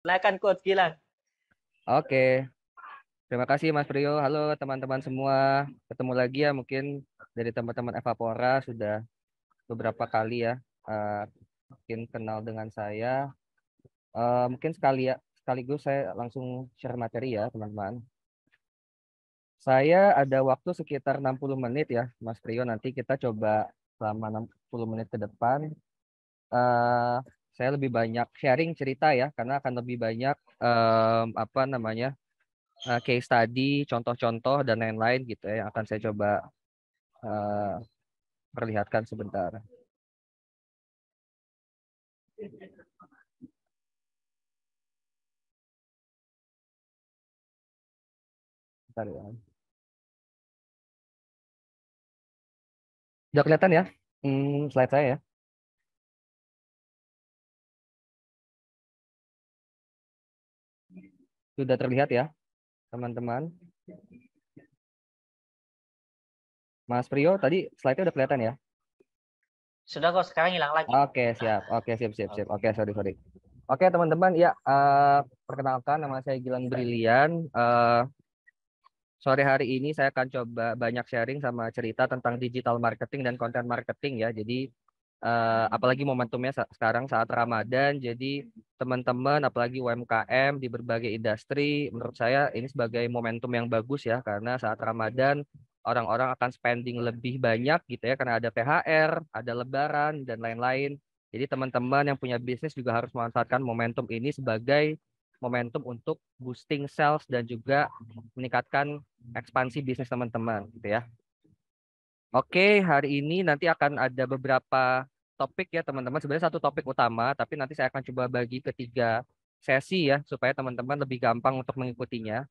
Silakan Coach Gilang. Oke, terima kasih Mas Priyo. Halo teman-teman semua. Ketemu lagi ya mungkin dari teman-teman Evapora sudah beberapa kali ya mungkin kenal dengan saya. Mungkin sekaligus saya langsung share materi ya teman-teman. Saya ada waktu sekitar 60 menit ya Mas Priyo. Nanti kita coba selama 60 menit ke depan. eh saya lebih banyak sharing cerita ya karena akan lebih banyak apa namanya case study, contoh-contoh dan lain-lain gitu ya yang akan saya coba eh, perlihatkan sebentar. Bentar ya. Udah kelihatan ya? Slide saya ya. Sudah terlihat ya, teman-teman. Mas Priyo, tadi slide-nya udah kelihatan ya? Sudah kok, sekarang hilang lagi. Oke, siap. Oke, siap, siap, siap. Oke, sorry. Oke, teman-teman, ya, perkenalkan nama saya Gilang Brilian. Sore hari ini saya akan coba banyak sharing sama cerita tentang digital marketing dan content marketing ya. Jadi apalagi momentumnya sekarang saat Ramadan. Jadi teman-teman apalagi UMKM di berbagai industri menurut saya ini sebagai momentum yang bagus ya karena saat Ramadan orang-orang akan spending lebih banyak gitu ya karena ada THR, ada Lebaran dan lain-lain. Jadi teman-teman yang punya bisnis juga harus memanfaatkan momentum ini sebagai momentum untuk boosting sales dan juga meningkatkan ekspansi bisnis teman-teman gitu ya. Oke, hari ini nanti akan ada beberapa topik ya teman-teman. Sebenarnya satu topik utama, tapi nanti saya akan coba bagi ke 3 sesi ya supaya teman-teman lebih gampang untuk mengikutinya.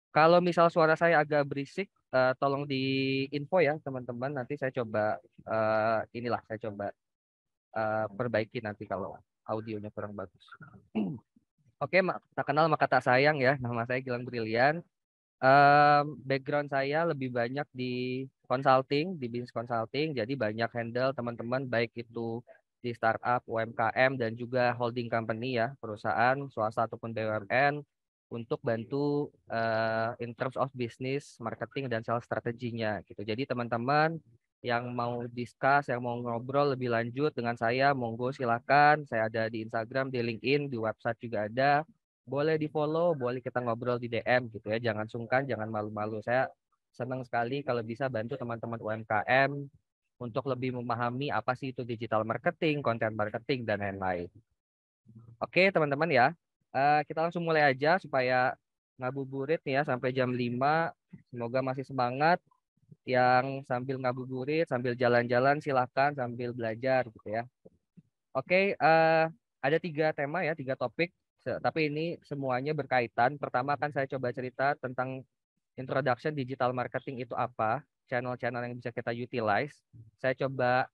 Kalau misal suara saya agak berisik, tolong di info ya teman-teman. Nanti saya coba saya coba perbaiki nanti kalau audionya kurang bagus. Oke, tak kenal maka tak sayang ya. Nama saya Gilang Brilian. Background saya lebih banyak di consulting, di bisnis consulting. Jadi banyak handle teman-teman baik itu di startup, UMKM dan juga holding company ya, perusahaan swasta ataupun BUMN untuk bantu in terms of business, marketing dan sales strateginya gitu. Jadi teman-teman yang mau discuss, yang mau ngobrol lebih lanjut dengan saya, monggo silakan. Saya ada di Instagram, di LinkedIn, di website juga ada. Boleh di follow, boleh kita ngobrol di DM gitu ya. Jangan sungkan, jangan malu-malu. Saya senang sekali kalau bisa bantu teman-teman UMKM untuk lebih memahami apa sih itu digital marketing, content marketing, dan lain-lain. Oke teman-teman ya, kita langsung mulai aja supaya ngabuburit nih ya sampai jam 5. Semoga masih semangat. Yang sambil ngabuburit, sambil jalan-jalan silahkan sambil belajar gitu ya. Oke, ada 3 tema ya, 3 topik. Tapi ini semuanya berkaitan. Pertama akan saya coba cerita tentang introduction digital marketing itu apa, channel-channel yang bisa kita utilize. Saya coba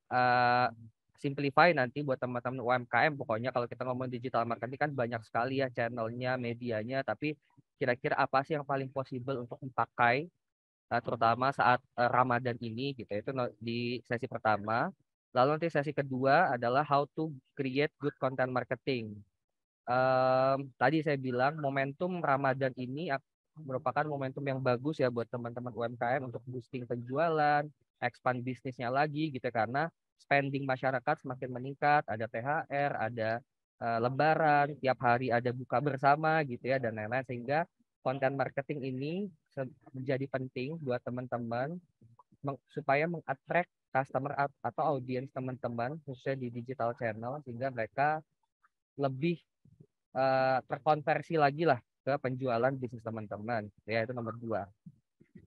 simplify nanti buat teman-teman UMKM. Pokoknya kalau kita ngomong digital marketing kan banyak sekali ya channelnya, medianya. Tapi kira-kira apa sih yang paling possible untuk dipakai, terutama saat Ramadan ini gitu. Itu di sesi pertama. Lalu nanti sesi kedua adalah how to create good content marketing. Tadi saya bilang momentum Ramadan ini merupakan momentum yang bagus ya buat teman-teman UMKM untuk boosting penjualan, expand bisnisnya lagi gitu karena spending masyarakat semakin meningkat, ada THR, ada Lebaran, tiap hari ada buka bersama gitu ya dan lain-lain sehingga konten marketing ini menjadi penting buat teman-teman supaya mengattract customer atau audiens teman-teman khususnya di digital channel sehingga mereka lebih terkonversi lagi lah ke penjualan bisnis teman-teman. Ya, itu nomor 2.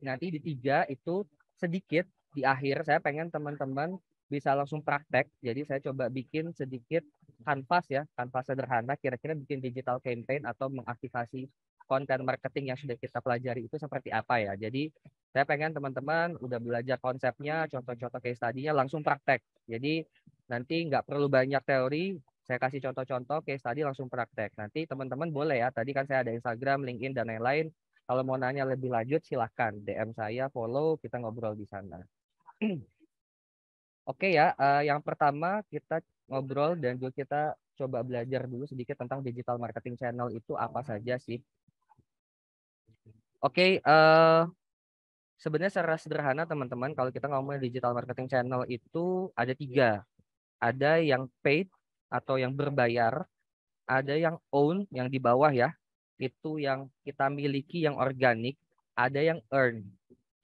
Nanti di 3 itu sedikit di akhir saya pengen teman-teman bisa langsung praktek. Jadi saya coba bikin sedikit kanvas ya, kanvas sederhana kira-kira bikin digital campaign atau mengaktifasi konten marketing yang sudah kita pelajari itu seperti apa ya. Jadi saya pengen teman-teman udah belajar konsepnya, contoh-contoh case tadinya langsung praktek. Jadi nanti nggak perlu banyak teori, saya kasih contoh-contoh case tadi langsung praktek. Nanti teman-teman boleh ya, tadi kan saya ada Instagram, LinkedIn, dan lain-lain. Kalau mau nanya lebih lanjut, silahkan DM saya, follow, kita ngobrol di sana. Oke ya, yang pertama kita ngobrol dan juga kita coba belajar dulu sedikit tentang digital marketing channel itu apa saja sih. Oke, sebenarnya secara sederhana teman-teman, kalau kita ngomongin digital marketing channel itu ada 3. Ada yang paid atau yang berbayar, ada yang own yang di bawah ya, itu yang kita miliki yang organik, ada yang earn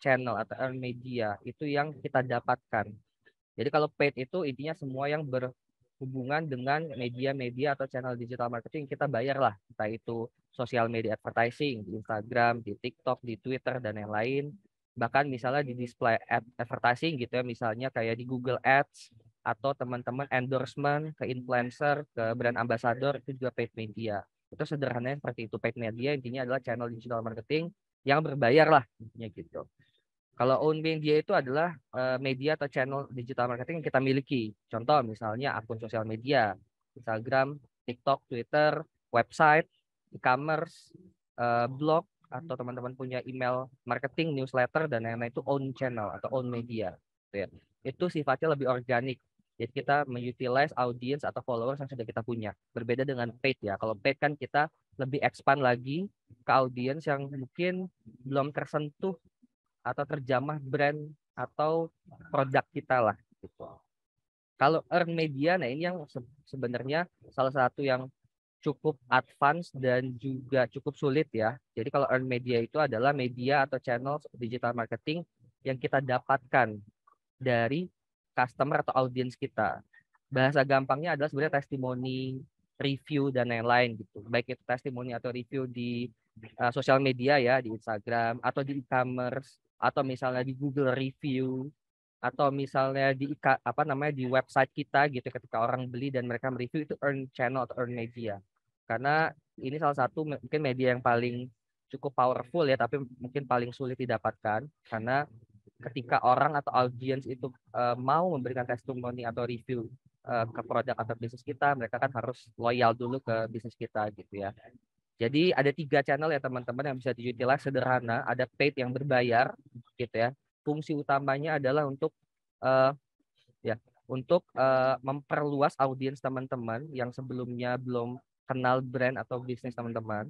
channel atau earn media, itu yang kita dapatkan. Jadi kalau paid itu intinya semua yang berhubungan dengan media-media atau channel digital marketing kita bayar lah, entah itu sosial media advertising di Instagram, di TikTok, di Twitter dan yang lain. Bahkan misalnya di display advertising gitu ya, misalnya kayak di Google Ads atau teman-teman endorsement ke influencer, ke brand ambassador itu juga paid media. Itu sederhananya seperti itu. Paid media intinya adalah channel digital marketing yang berbayar lah intinya gitu. Kalau own media itu adalah media atau channel digital marketing yang kita miliki. Contoh misalnya akun sosial media, Instagram, TikTok, Twitter, website, e-commerce, blog, atau teman-teman punya email marketing, newsletter, dan lain-lain itu own channel atau own media. Gitu ya. Itu sifatnya lebih organik. Jadi kita mengutilize audience atau followers yang sudah kita punya. Berbeda dengan paid ya. Kalau paid kan kita lebih expand lagi ke audience yang mungkin belum tersentuh atau terjamah brand atau produk kita lah gitu. Kalau earn media, nah ini yang sebenarnya salah satu yang cukup advance dan juga cukup sulit ya. Jadi kalau earn media itu adalah media atau channel digital marketing yang kita dapatkan dari customer atau audience kita. Bahasa gampangnya adalah sebenarnya testimoni, review dan lain-lain gitu. Baik itu testimoni atau review di sosial media ya, di Instagram atau di e-commerce atau misalnya di Google review atau misalnya di apa namanya di website kita gitu ketika orang beli dan mereka mereview itu earn channel atau earn media. Karena ini salah satu mungkin media yang paling cukup powerful ya, tapi mungkin paling sulit didapatkan karena ketika orang atau audiens itu mau memberikan testimoni atau review ke produk atau bisnis kita, mereka kan harus loyal dulu ke bisnis kita gitu ya. Jadi ada 3 channel ya teman-teman yang bisa diutilize sederhana. Ada paid yang berbayar gitu ya. Fungsi utamanya adalah untuk uh, ya untuk memperluas audiens teman-teman yang sebelumnya belum kenal brand atau bisnis teman-teman.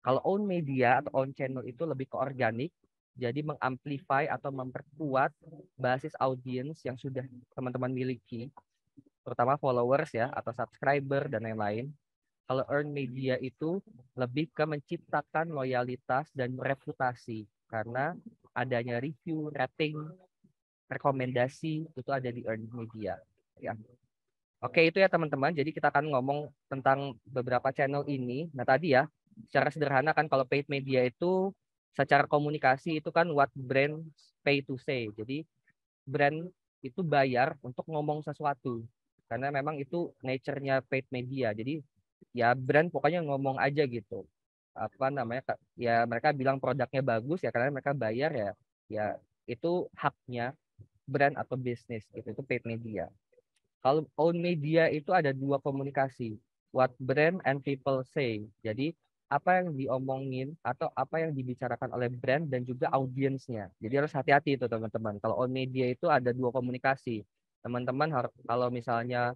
Kalau own media atau own channel itu lebih ke organik, jadi mengamplify atau memperkuat basis audiens yang sudah teman-teman miliki, terutama followers ya atau subscriber dan lain-lain. Kalau earn media itu lebih ke menciptakan loyalitas dan reputasi karena adanya review, rating, rekomendasi itu ada di earn media. Ya. Oke itu ya teman-teman. Jadi kita akan ngomong tentang beberapa channel ini. Nah tadi ya, secara sederhana kan kalau paid media itu secara komunikasi itu kan what brand pay to say. Jadi brand itu bayar untuk ngomong sesuatu. Karena memang itu nature-nya paid media. Jadi ya brand pokoknya ngomong aja gitu. Apa namanya? Ya mereka bilang produknya bagus ya karena mereka bayar ya. Ya itu haknya brand atau bisnis gitu. Itu paid media. Kalau own media itu ada 2 komunikasi, what brand and people say. Jadi apa yang diomongin atau apa yang dibicarakan oleh brand dan juga audiensnya. Jadi harus hati-hati itu teman-teman. Kalau own media itu ada 2 komunikasi. Teman-teman kalau misalnya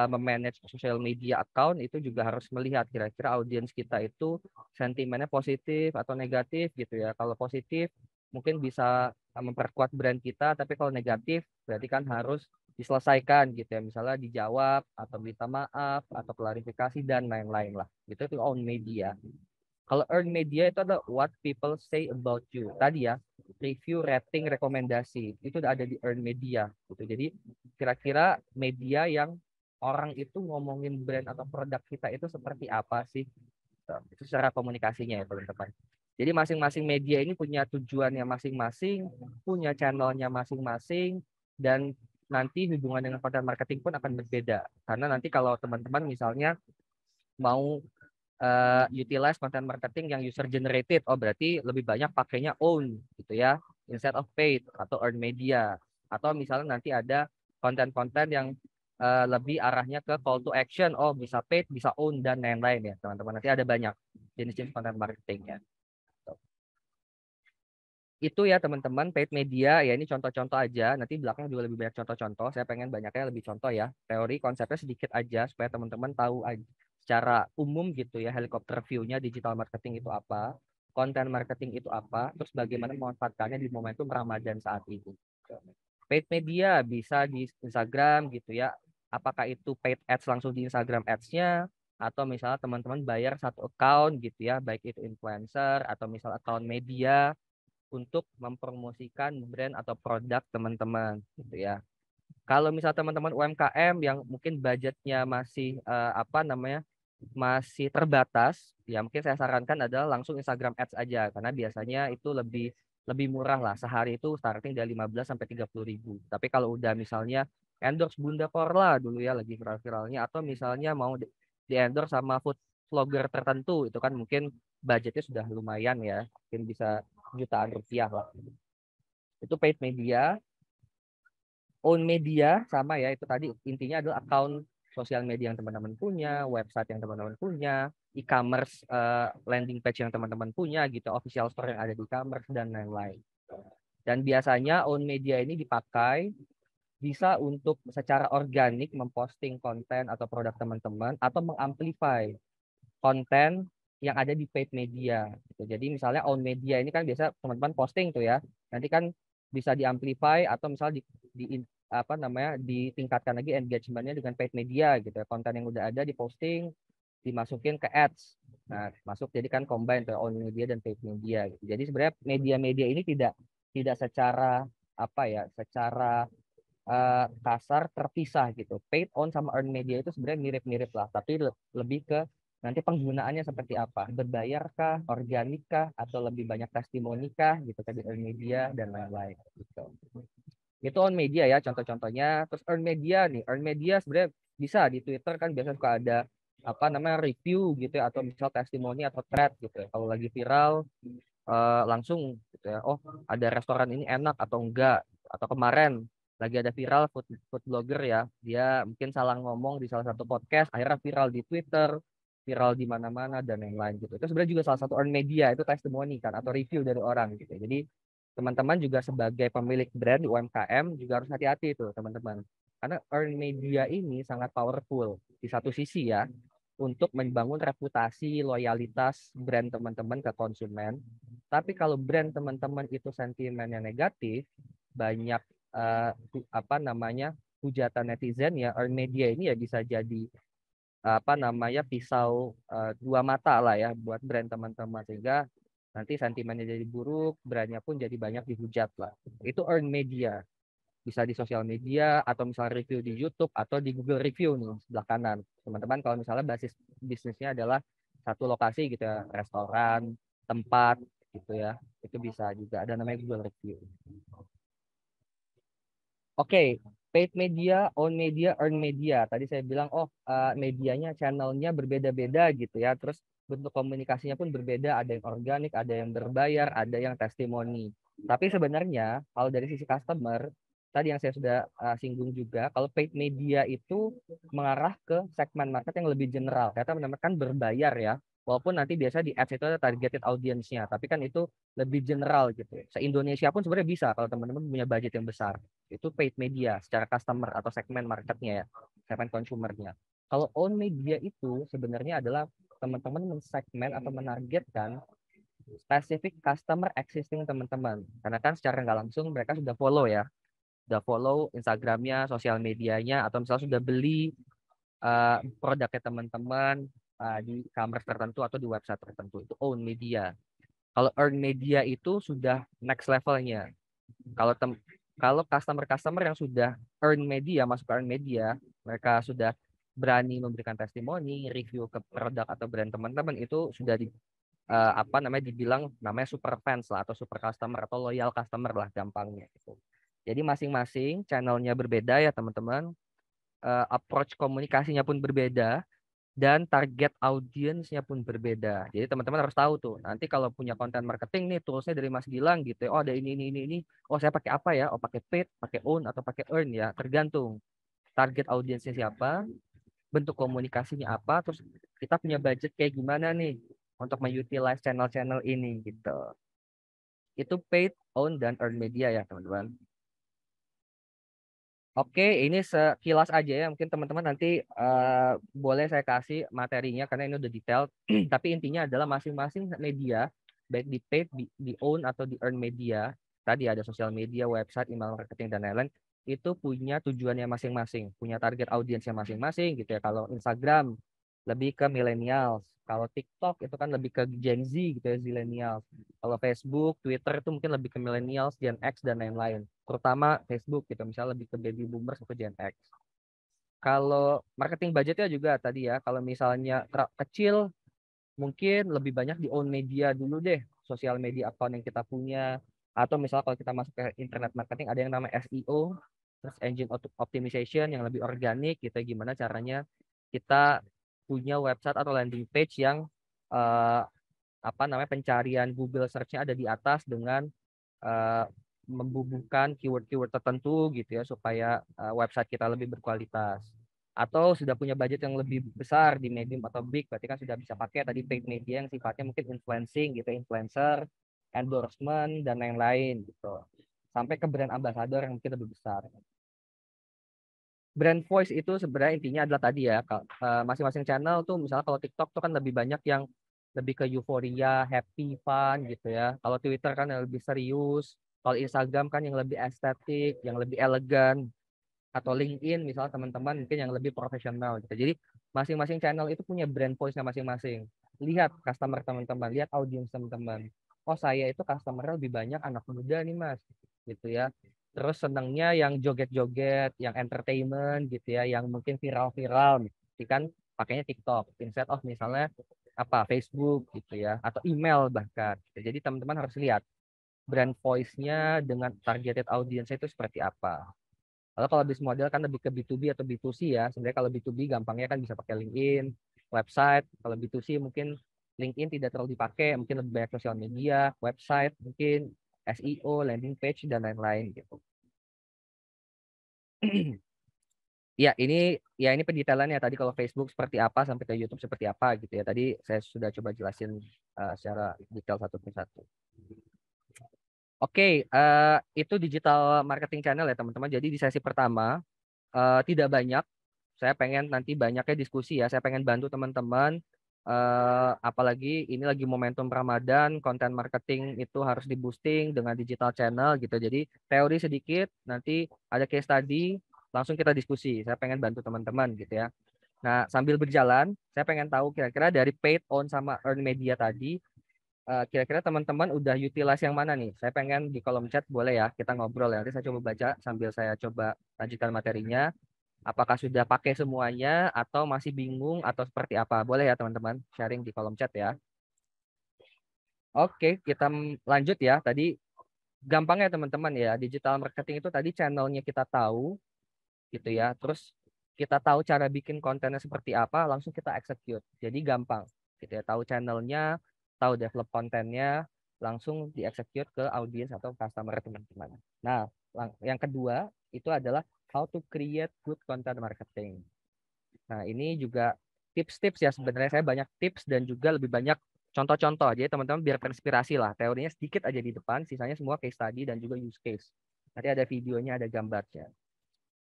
memanage social media account itu juga harus melihat kira-kira audiens kita itu sentimennya positif atau negatif gitu ya. Kalau positif mungkin bisa memperkuat brand kita, tapi kalau negatif berarti kan harus diselesaikan gitu ya, misalnya dijawab atau minta maaf atau klarifikasi dan lain-lain lah. Itu own media. Kalau earn media itu ada what people say about you. Tadi ya, review, rating, rekomendasi. Itu udah ada di earn media gitu. Jadi kira-kira media yang orang itu ngomongin brand atau produk kita itu seperti apa sih? Itu secara komunikasinya ya teman-teman. Jadi masing-masing media ini punya tujuannya masing-masing, punya channelnya masing-masing, dan nanti hubungan dengan konten marketing pun akan berbeda. Karena nanti kalau teman-teman misalnya mau utilize konten marketing yang user generated, oh berarti lebih banyak pakainya own gitu ya, instead of paid atau earn media. Atau misalnya nanti ada konten-konten yang lebih arahnya ke call to action, oh bisa paid, bisa own dan lain-lain ya teman-teman. Nanti ada banyak jenis-jenis konten marketingnya. itu ya teman-teman, paid media ya ini contoh-contoh aja. Nanti belakang juga lebih banyak contoh-contoh. Saya pengen banyaknya lebih contoh ya. Teori konsepnya sedikit aja supaya teman-teman tahu aja secara umum gitu ya helikopter view-nya digital marketing itu apa, konten marketing itu apa, terus bagaimana memanfaatkannya di momentum Ramadan saat ini. Paid media bisa di Instagram gitu ya. Apakah itu paid ads langsung di Instagram ads-nya atau misalnya teman-teman bayar satu account gitu ya, baik itu influencer atau misal account media untuk mempromosikan brand atau produk teman-teman gitu ya. Kalau misal teman-teman UMKM yang mungkin budgetnya masih apa namanya masih terbatas, ya mungkin saya sarankan adalah langsung Instagram Ads aja karena biasanya itu lebih lebih murah lah. Sehari itu starting dari 15 sampai 30 ribu. Tapi kalau udah misalnya endorse Bunda Korla dulu ya lagi viral-viralnya atau misalnya mau di endorse sama food vlogger tertentu itu kan mungkin budgetnya sudah lumayan ya, mungkin bisa jutaan rupiah lah. Itu paid media. Own media sama ya itu tadi intinya adalah account sosial media yang teman-teman punya, website yang teman-teman punya, e-commerce landing page yang teman-teman punya gitu, official store yang ada di e-commerce dan lain-lain. Dan biasanya own media ini dipakai bisa untuk secara organik memposting konten atau produk teman-teman atau mengamplify konten yang ada di paid media gitu. Jadi misalnya own media ini kan biasa teman-teman posting tuh ya. Nanti kan bisa diamplify atau misalnya apa namanya ditingkatkan lagi engagementnya dengan paid media gitu ya. Konten yang udah ada diposting dimasukin ke ads. Nah, masuk jadi kan combine tuh own media dan paid media gitu. Jadi sebenarnya media-media ini tidak tidak secara apa ya, secara kasar terpisah gitu. Paid on sama earn media itu sebenarnya mirip-mirip lah, tapi lebih ke nanti penggunaannya seperti apa, berbayar kah, organik kah, atau lebih banyak testimoni kah gitu kan di earn media dan lain-lain gitu. Itu on media ya contoh-contohnya. Terus earn media nih, earn media sebenarnya bisa di Twitter kan biasa suka ada apa namanya review gitu ya atau misal testimoni atau thread gitu ya. Kalau lagi viral langsung gitu ya. Oh, ada restoran ini enak atau enggak. Atau kemarin lagi ada viral food blogger ya. Dia mungkin salah ngomong di salah satu podcast, akhirnya viral di Twitter, viral di mana-mana dan lain-lain gitu. Itu sebenarnya juga salah satu earn media, itu testimoni kan atau review dari orang gitu. Jadi teman-teman juga sebagai pemilik brand di UMKM juga harus hati-hati itu teman-teman. Karena earn media ini sangat powerful di satu sisi ya untuk membangun reputasi, loyalitas brand teman-teman ke konsumen. Tapi kalau brand teman-teman itu sentimennya negatif, banyak apa namanya hujatan netizen ya, earn media ini ya bisa jadi apa namanya pisau dua mata lah ya buat brand teman-teman sehingga nanti sentimennya jadi buruk, brandnya pun jadi banyak dihujat lah. Itu earn media bisa di sosial media atau misalnya review di YouTube atau di Google Review nih sebelah kanan. Teman-teman kalau misalnya basis bisnisnya adalah satu lokasi gitu ya, restoran, tempat gitu ya. Itu bisa juga ada namanya Google Review. Oke, paid media, own media, earn media. Tadi saya bilang oh medianya channelnya berbeda-beda gitu ya. Terus bentuk komunikasinya pun berbeda, ada yang organik, ada yang berbayar, ada yang testimoni. Tapi sebenarnya kalau dari sisi customer, tadi yang saya sudah singgung juga, kalau paid media itu mengarah ke segmen market yang lebih general. Ternyata menamakan berbayar ya. Walaupun nanti biasa di ads itu ada targeted audience-nya, tapi kan itu lebih general gitu. Se-Indonesia pun sebenarnya bisa kalau teman-teman punya budget yang besar. Itu paid media secara customer atau segmen marketnya ya, segmen consumernya. Kalau own media itu sebenarnya adalah teman-teman mensegmen atau menargetkan spesifik customer existing teman-teman. Karena kan secara nggak langsung mereka sudah follow ya, sudah follow Instagramnya, sosial medianya, atau misalnya sudah beli produknya teman-teman di e-commerce tertentu atau di website tertentu. Itu own media. Kalau earn media itu sudah next levelnya. Kalau kalau customer-customer yang sudah earn media, masuk ke earn media, mereka sudah berani memberikan testimoni, review ke produk atau brand teman-teman itu sudah di apa namanya dibilang namanya super fans lah atau super customer atau loyal customer lah gampangnya gitu. Jadi masing-masing channelnya berbeda ya teman-teman. Approach komunikasinya pun berbeda dan target audiensnya pun berbeda. Jadi teman-teman harus tahu tuh. Nanti kalau punya konten marketing nih toolsnya dari Mas Gilang gitu. Oh ada ini. Oh saya pakai apa ya? Oh pakai paid, pakai own atau pakai earn ya. Tergantung target audiensnya siapa, bentuk komunikasinya apa, terus kita punya budget kayak gimana nih untuk mengutilize channel-channel ini gitu. Itu paid, own, dan earned media ya teman-teman. Oke, ini sekilas aja ya. Mungkin teman-teman nanti boleh saya kasih materinya karena ini udah detail. Tapi intinya adalah masing-masing media, baik di paid, di own, atau di earn media. Tadi ada sosial media, website, email marketing, dan lain-lain. Itu punya tujuannya masing-masing. Punya target audiensnya masing-masing gitu ya. Kalau Instagram lebih ke millennials. Kalau TikTok itu kan lebih ke Gen Z gitu ya, zillennials. Kalau Facebook, Twitter itu mungkin lebih ke millennials, Gen X, dan lain-lain. Terutama Facebook gitu, misalnya lebih ke baby boomers atau Gen X. Kalau marketing budgetnya juga tadi ya, kalau misalnya kecil, mungkin lebih banyak di own media dulu deh, sosial media account yang kita punya. Atau misalnya kalau kita masuk ke internet marketing, ada yang namanya SEO, terus engine optimization yang lebih organik gitu. Gimana caranya kita punya website atau landing page yang eh, apa namanya pencarian Google search-nya ada di atas dengan eh, membubuhkan keyword-keyword tertentu gitu ya supaya website kita lebih berkualitas. Atau sudah punya budget yang lebih besar di medium atau big, berarti kan sudah bisa pakai tadi paid media yang sifatnya mungkin influencing gitu, influencer, endorsement, dan lain-lain gitu. Sampai ke brand ambassador yang mungkin lebih besar. Brand voice itu sebenarnya intinya adalah tadi ya, masing-masing channel tuh misalnya kalau TikTok tuh kan lebih banyak yang lebih ke euforia, happy, fun gitu ya. Kalau Twitter kan yang lebih serius, kalau Instagram kan yang lebih estetik, yang lebih elegan, atau LinkedIn misalnya teman-teman mungkin yang lebih profesional gitu. Jadi masing-masing channel itu punya brand voice-nya masing-masing. Lihat customer teman-teman, lihat audiens teman-teman. Oh saya itu customer lebih banyak anak muda nih mas, gitu ya. Terus senangnya yang joget-joget, yang entertainment gitu ya, yang mungkin viral-viral. Jadi kan pakainya TikTok instead of misalnya apa Facebook gitu ya, atau email bahkan. Jadi teman-teman harus lihat brand voice-nya dengan targeted audience itu seperti apa. Lalu kalau bisnis model kan lebih ke B2B atau B2C ya. Sebenarnya kalau B2B gampangnya kan bisa pakai LinkedIn, website. Kalau B2C mungkin LinkedIn tidak terlalu dipakai, mungkin lebih banyak sosial media, website, mungkin SEO, landing page, dan lain-lain gitu. Ya ini pendetailannya tadi kalau Facebook seperti apa sampai ke YouTube seperti apa gitu ya. Tadi saya sudah coba jelasin secara detail satu persatu. Oke, itu digital marketing channel ya teman-teman. Jadi di sesi pertama tidak banyak. Saya pengen nanti banyaknya diskusi ya. Saya pengen bantu teman-teman. Apalagi ini lagi momentum Ramadan, konten marketing itu harus di boosting dengan digital channel gitu. Jadi teori sedikit, nanti ada case study, langsung kita diskusi. Saya pengen bantu teman-teman gitu ya. Nah, sambil berjalan, saya pengen tahu kira-kira dari paid, on, sama earn media tadi, kira-kira teman-teman udah utilize yang mana nih? Saya pengen di kolom chat boleh ya, kita ngobrol ya. Nanti saya coba baca sambil saya coba lanjutkan materinya. Apakah sudah pakai semuanya atau masih bingung atau seperti apa? Boleh ya teman-teman sharing di kolom chat ya. Oke, kita lanjut ya. Tadi gampangnya teman-teman ya, digital marketing itu tadi channelnya kita tahu gitu ya. Terus kita tahu cara bikin kontennya seperti apa, langsung kita execute. Jadi gampang gitu ya. Tahu channelnya, tahu develop kontennya, langsung di-execute ke audiens atau customer teman-teman. Nah, yang kedua itu adalah how to create good content marketing. Nah, ini juga tips-tips ya sebenarnya saya banyak tips dan juga lebih banyak contoh-contoh. Jadi teman-teman biar terinspirasi lah. Teorinya sedikit aja di depan, sisanya semua case study dan juga use case. Nanti ada videonya, ada gambarnya.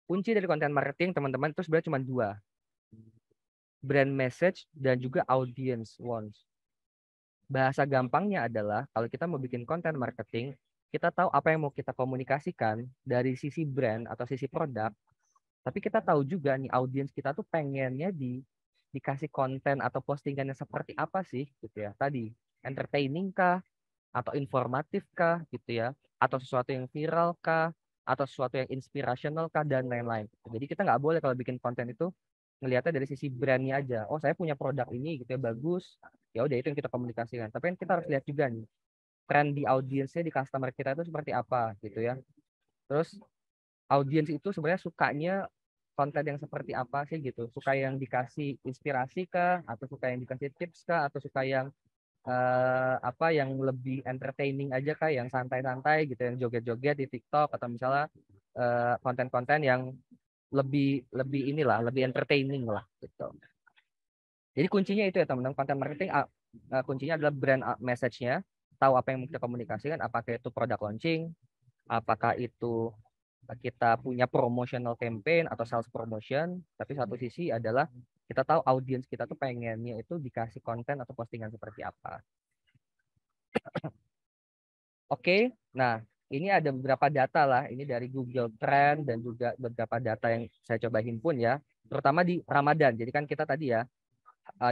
Kunci dari konten marketing teman-teman itu sebenarnya cuma dua. Brand message dan juga audience wants. Bahasa gampangnya adalah kalau kita mau bikin konten marketing, kita tahu apa yang mau kita komunikasikan dari sisi brand atau sisi produk. Tapi kita tahu juga nih audiens kita tuh pengennya dikasih konten atau postingannya seperti apa sih gitu ya. Tadi entertaining kah atau informatif kah gitu ya, atau sesuatu yang viral kah atau sesuatu yang inspirational kah dan lain-lain. Jadi kita nggak boleh kalau bikin konten itu ngelihatnya dari sisi brandnya aja. Oh, saya punya produk ini gitu ya bagus. Ya udah itu yang kita komunikasikan. Tapi kan kita harus lihat juga nih tren di audiensnya di customer kita itu seperti apa gitu ya. Terus audiens itu sebenarnya sukanya konten yang seperti apa sih gitu? Suka yang dikasih inspirasi kah? Atau suka yang dikasih tips kah? Atau suka yang apa yang lebih entertaining aja kah? Yang santai-santai gitu, yang joget-joget di TikTok atau misalnya konten-konten yang lebih lebih inilah, lebih entertaining lah gitu. Jadi kuncinya itu ya teman-teman, konten marketing kuncinya adalah brand message-nya. tahu apa yang mau kita komunikasikan, apakah itu produk launching, apakah itu kita punya promotional campaign atau sales promotion, tapi satu sisi adalah kita tahu audiens kita tuh pengennya itu dikasih konten atau postingan seperti apa. Oke, nah ini ada beberapa data lah, ini dari Google Trend dan juga beberapa data yang saya coba himpun ya, terutama di Ramadan. Jadi kan kita tadi ya,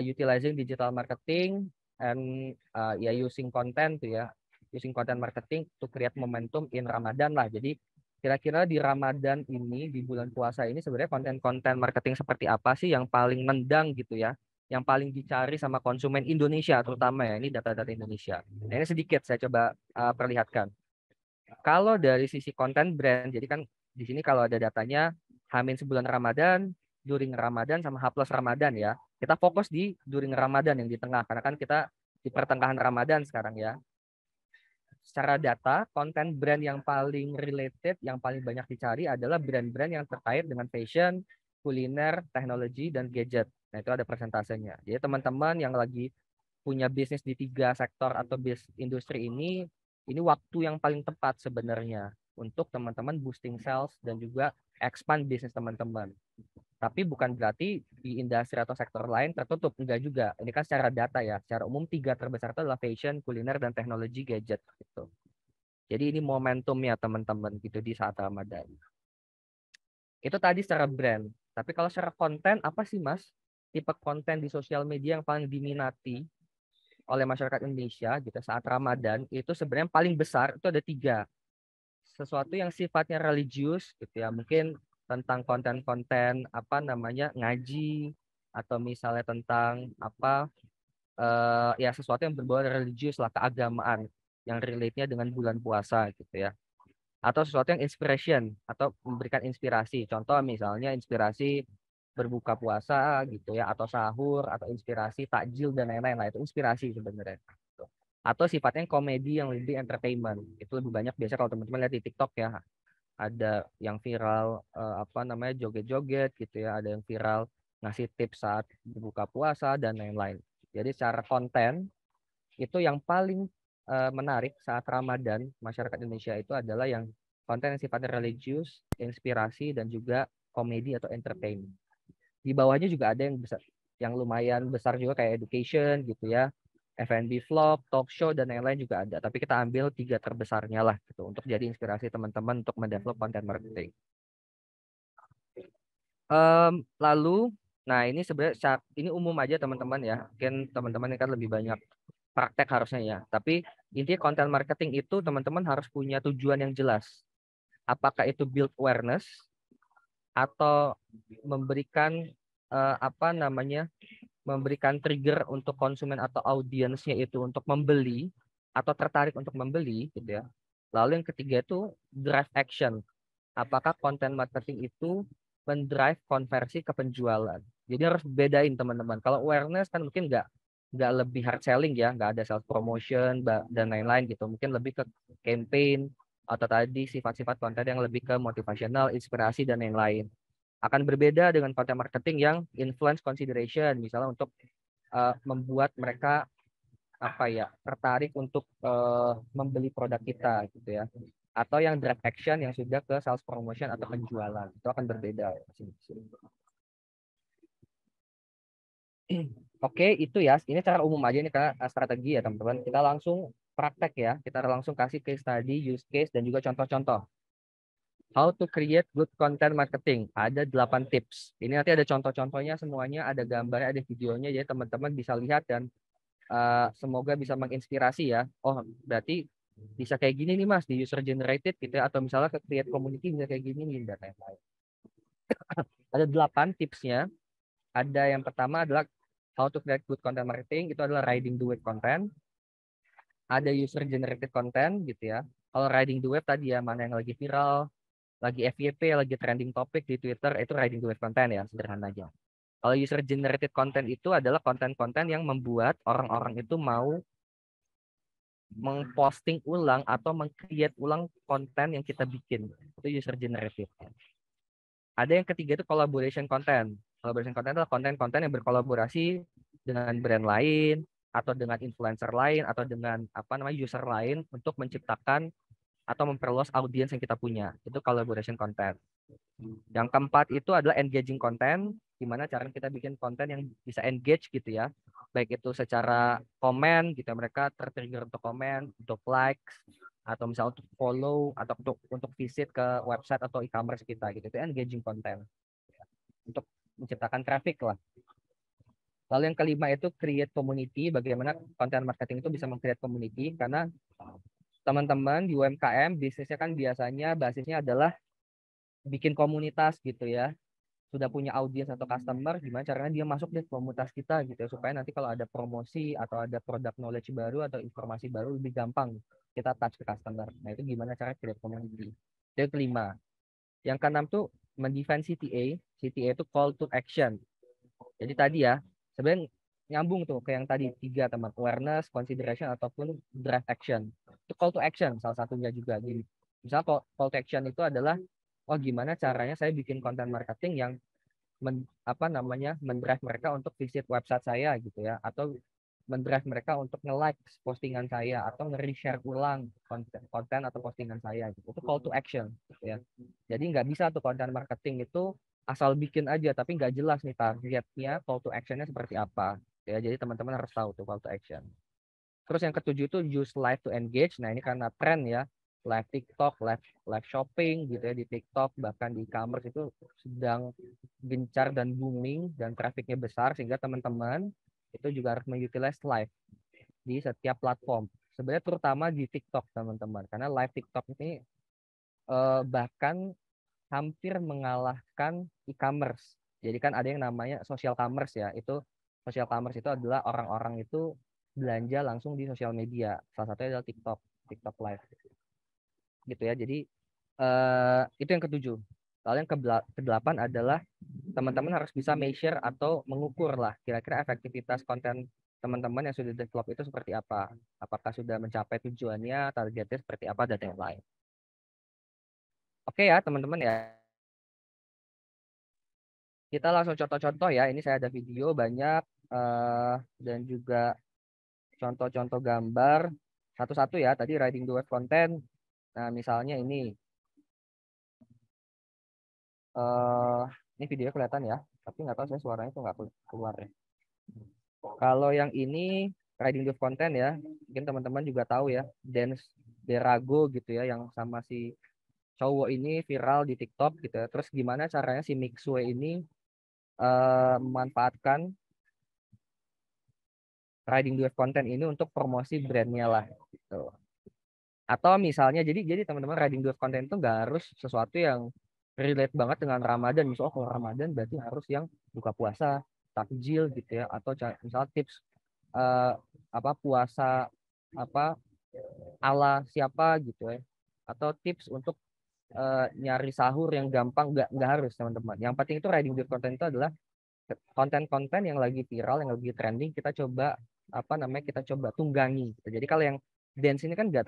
utilizing digital marketing and ya using content tuh ya, using content marketing to create momentum in Ramadan lah. Jadi kira-kira di Ramadan ini, di bulan puasa ini sebenarnya konten-konten marketing seperti apa sih yang paling mendang gitu ya, yang paling dicari sama konsumen Indonesia terutama ya, ini data-data Indonesia. Nah, ini sedikit saya coba perlihatkan. Kalau dari sisi konten brand, jadi kan di sini kalau ada datanya Hamin sebulan Ramadan, during Ramadan sama H+ Ramadan ya. Kita fokus di during Ramadan yang di tengah karena kan kita di pertengahan Ramadan sekarang ya. Secara data, konten brand yang paling related, yang paling banyak dicari adalah brand-brand yang terkait dengan fashion, kuliner, teknologi, dan gadget. Nah, itu ada persentasenya. Jadi teman-teman yang lagi punya bisnis di 3 sektor atau industri ini waktu yang paling tepat sebenarnya untuk teman-teman boosting sales dan juga expand bisnis teman-teman. Tapi bukan berarti di industri atau sektor lain tertutup, enggak juga. Ini kan secara data ya, secara umum 3 terbesar itu adalah fashion, kuliner, dan teknologi gadget gitu. Jadi ini momentumnya teman-teman gitu di saat Ramadan. Itu tadi secara brand. Tapi kalau secara konten, apa sih Mas? Tipe konten di sosial media yang paling diminati oleh masyarakat Indonesia gitu saat Ramadan itu sebenarnya paling besar itu ada 3. Sesuatu yang sifatnya religius gitu ya, mungkin tentang konten-konten apa namanya ngaji atau misalnya tentang apa ya sesuatu yang berbau religius lah, keagamaan yang relate-nya dengan bulan puasa gitu ya. Atau sesuatu yang inspiration atau memberikan inspirasi. Contoh misalnya inspirasi berbuka puasa gitu ya, atau sahur, atau inspirasi takjil dan lain-lain lah, itu inspirasi sebenarnya. Atau sifatnya komedi yang lebih entertainment, itu lebih banyak biasa kalau teman-teman lihat di TikTok ya, ada yang viral apa namanya joget-joget gitu ya, ada yang viral ngasih tips saat berbuka puasa dan lain-lain. Jadi secara konten itu yang paling menarik saat Ramadan masyarakat Indonesia itu adalah yang konten yang sifatnya religius, inspirasi dan juga komedi atau entertainment. Di bawahnya juga ada yang besar, yang lumayan besar juga kayak education gitu ya, F&B vlog, talk show dan lain-lain juga ada. Tapi kita ambil 3 terbesarnya lah gitu untuk jadi inspirasi teman-teman untuk mendevelop content marketing. Lalu, nah ini sebenarnya ini umum aja teman-teman ya. Mungkin teman-teman ini kan lebih banyak praktek harusnya ya. Tapi intinya content marketing itu teman-teman harus punya tujuan yang jelas. Apakah itu build awareness atau memberikan apa namanya, memberikan trigger untuk konsumen atau audiensnya itu untuk membeli atau tertarik untuk membeli gitu ya. Lalu yang ketiga itu drive action. Apakah konten marketing itu mendrive konversi ke penjualan. Jadi harus bedain teman-teman. Kalau awareness kan mungkin nggak lebih hard selling ya, nggak ada sales promotion dan lain-lain gitu. Mungkin lebih ke campaign atau tadi sifat-sifat konten yang lebih ke motivational, inspirasi dan lain-lain. Akan berbeda dengan konten marketing yang influence consideration, misalnya untuk membuat mereka apa ya tertarik untuk membeli produk kita gitu ya, atau yang drive action yang sudah ke sales promotion atau penjualan, itu akan berbeda. Oke, itu ya, ini cara umum aja ini karena strategi ya teman-teman. Kita langsung praktek ya, kita langsung kasih case study, use case dan juga contoh-contoh. How to create good content marketing. Ada 8 tips. Ini nanti ada contoh-contohnya semuanya, ada gambarnya, ada videonya, jadi teman-teman bisa lihat dan semoga bisa menginspirasi ya. Oh, berarti bisa kayak gini nih Mas di user generated gitu ya, atau misalnya ke create community bisa kayak gini nih dan lain-lain. Ada 8 tipsnya. Ada yang pertama adalah how to create good content marketing, itu adalah riding the wave content. Ada user generated content gitu ya. Kalau riding the wave tadi ya, mana yang lagi viral, lagi FYP, lagi trending topik di Twitter, itu riding the wave content ya, sederhana aja. Kalau user generated content itu adalah konten-konten yang membuat orang-orang itu mau mengposting ulang atau meng-create ulang konten yang kita bikin. Itu user generated. Ada yang ketiga itu collaboration content. Collaboration content adalah konten-konten yang berkolaborasi dengan brand lain atau dengan influencer lain atau dengan user lain untuk menciptakan atau memperluas audiens yang kita punya. Itu collaboration content. Yang keempat itu adalah engaging content, gimana cara kita bikin konten yang bisa engage gitu ya. Baik itu secara komen gitu, mereka tertrigger untuk komen, untuk likes, atau misalnya untuk follow, atau untuk visit ke website atau e-commerce kita gitu. Itu engaging content. Untuk menciptakan traffic lah. Lalu yang kelima itu create community, bagaimana konten marketing itu bisa meng-create community, karena teman-teman di UMKM bisnisnya kan biasanya basisnya adalah bikin komunitas gitu ya, sudah punya audiens atau customer, gimana caranya dia masuk di komunitas kita gitu ya, supaya nanti kalau ada promosi atau ada product knowledge baru atau informasi baru lebih gampang kita touch ke customer. Nah itu gimana cara create community. Itu yang kelima. Yang keenam tuh mendefine CTA. CTA itu call to action. Jadi tadi ya sebenarnya nyambung tuh ke yang tadi tiga teman, awareness, consideration ataupun drive action. Itu call to action salah satunya juga. Gini, misal call to action itu adalah gimana caranya saya bikin konten marketing yang mendrive mereka untuk visit website saya gitu ya, atau mendrive mereka untuk nge-like postingan saya atau nge-reshare ulang konten atau postingan saya gitu. Itu call to action gitu ya. Jadi nggak bisa tuh konten marketing itu asal bikin aja tapi nggak jelas nih targetnya, call to actionnya seperti apa ya. Jadi teman-teman harus tahu tuh call to action. Terus yang ketujuh itu use live to engage. Nah ini karena tren ya, live TikTok, live shopping gitu ya di TikTok, bahkan di e-commerce itu sedang gencar dan booming dan trafficnya besar, sehingga teman-teman itu juga harus mengutilize live di setiap platform. Sebenarnya terutama di TikTok teman-teman, karena live TikTok ini bahkan hampir mengalahkan e-commerce. Jadi kan ada yang namanya social commerce ya. Itu social commerce itu adalah orang-orang itu belanja langsung di sosial media. Salah satunya adalah TikTok, TikTok Live. Gitu ya. Jadi itu yang ketujuh. Lalu yang kedelapan adalah teman-teman harus bisa measure atau mengukur lah kira-kira efektivitas konten teman-teman yang sudah develop itu seperti apa. Apakah sudah mencapai tujuannya, targetnya seperti apa, dan yang lain. Oke ya teman-teman ya. Kita langsung contoh-contoh ya. Ini saya ada video banyak dan juga contoh-contoh gambar satu-satu ya. Tadi riding the wave content. Nah, misalnya eh ini video kelihatan ya. Tapi nggak tahu saya suaranya tuh nggak keluar ya. Kalau yang ini riding the wave content ya, mungkin teman-teman juga tahu ya, dance Derago gitu ya, yang sama si cowok ini viral di TikTok gitu ya. Terus gimana caranya si Mixue ini memanfaatkan riding the wave content ini untuk promosi brandnya lah gitu. Atau misalnya jadi teman-teman riding the wave content itu nggak harus sesuatu yang relate banget dengan Ramadan. Misalnya kalau Ramadan berarti harus yang buka puasa, takjil gitu ya, atau misalnya tips eh, puasa apa ala siapa gitu ya, atau tips untuk nyari sahur yang gampang, nggak harus teman-teman. Yang penting itu riding the wave content itu adalah konten-konten yang lagi viral, yang lagi trending, kita coba kita coba tunggangi gitu. Jadi kalau yang dance ini kan nggak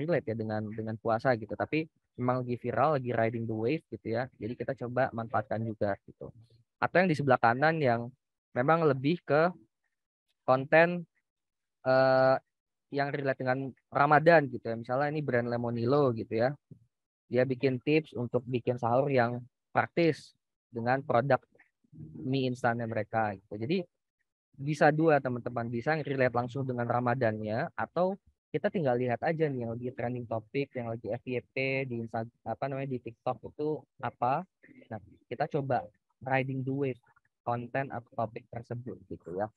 relate ya dengan puasa gitu, tapi memang lagi viral, lagi riding the wave gitu ya. Jadi kita coba manfaatkan juga gitu. Atau yang di sebelah kanan yang memang lebih ke konten eh, yang relate dengan Ramadan gitu ya. Misalnya ini brand Lemonilo gitu ya. Dia bikin tips untuk bikin sahur yang praktis dengan produk mie instannya mereka gitu. Jadi bisa dua teman-teman, bisa relate langsung dengan Ramadannya, atau kita tinggal lihat aja nih yang lagi trending topik, yang lagi FYP di di TikTok itu apa. Nah, kita coba riding the wave konten atau topik tersebut gitu ya.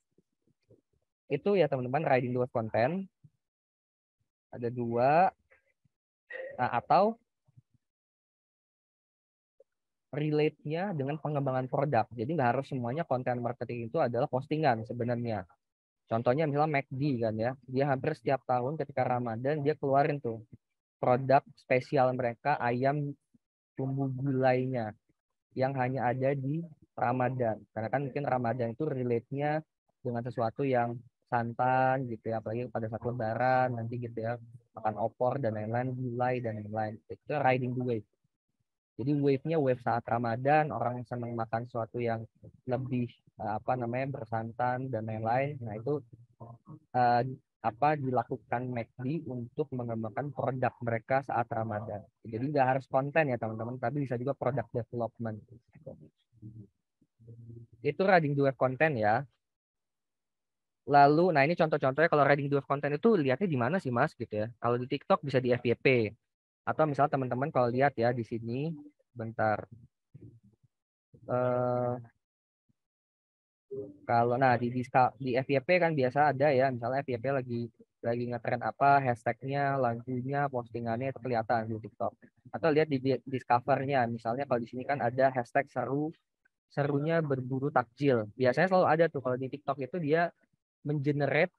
Itu ya teman-teman riding the wave konten. Ada dua. Nah, atau relate-nya dengan pengembangan produk. Jadi nggak harus semuanya konten marketing itu adalah postingan sebenarnya. Contohnya misalnya McD kan ya, dia hampir setiap tahun ketika Ramadan dia keluarin tuh produk spesial mereka, ayam tumbuh gulainya yang hanya ada di Ramadan. Karena kan mungkin Ramadan itu relate-nya dengan sesuatu yang santan gitu ya, apalagi pada saat Lebaran nanti gitu ya, makan opor dan lain-lain, gulai dan lain-lain. Itu riding the wave. Jadi wave-nya wave saat Ramadan, orang senang makan sesuatu yang lebih bersantan dan lain-lain. Nah, itu dilakukan McD untuk mengembangkan produk mereka saat Ramadan. Jadi nggak harus konten ya teman-teman, tapi bisa juga product development. Itu riding the wave konten ya. Lalu, nah ini contoh-contohnya kalau riding the wave konten itu lihatnya di mana sih Mas gitu ya. Kalau di TikTok bisa di FYP. Atau misalnya teman-teman kalau lihat ya di sini, bentar. Kalau di FYP kan biasa ada ya, misalnya FYP lagi ngetren apa, hashtagnya, lagunya, postingannya itu kelihatan di TikTok. Atau lihat di discovernya, misalnya kalau di sini kan ada hashtag serunya berburu takjil. Biasanya selalu ada tuh kalau di TikTok itu dia mengenerate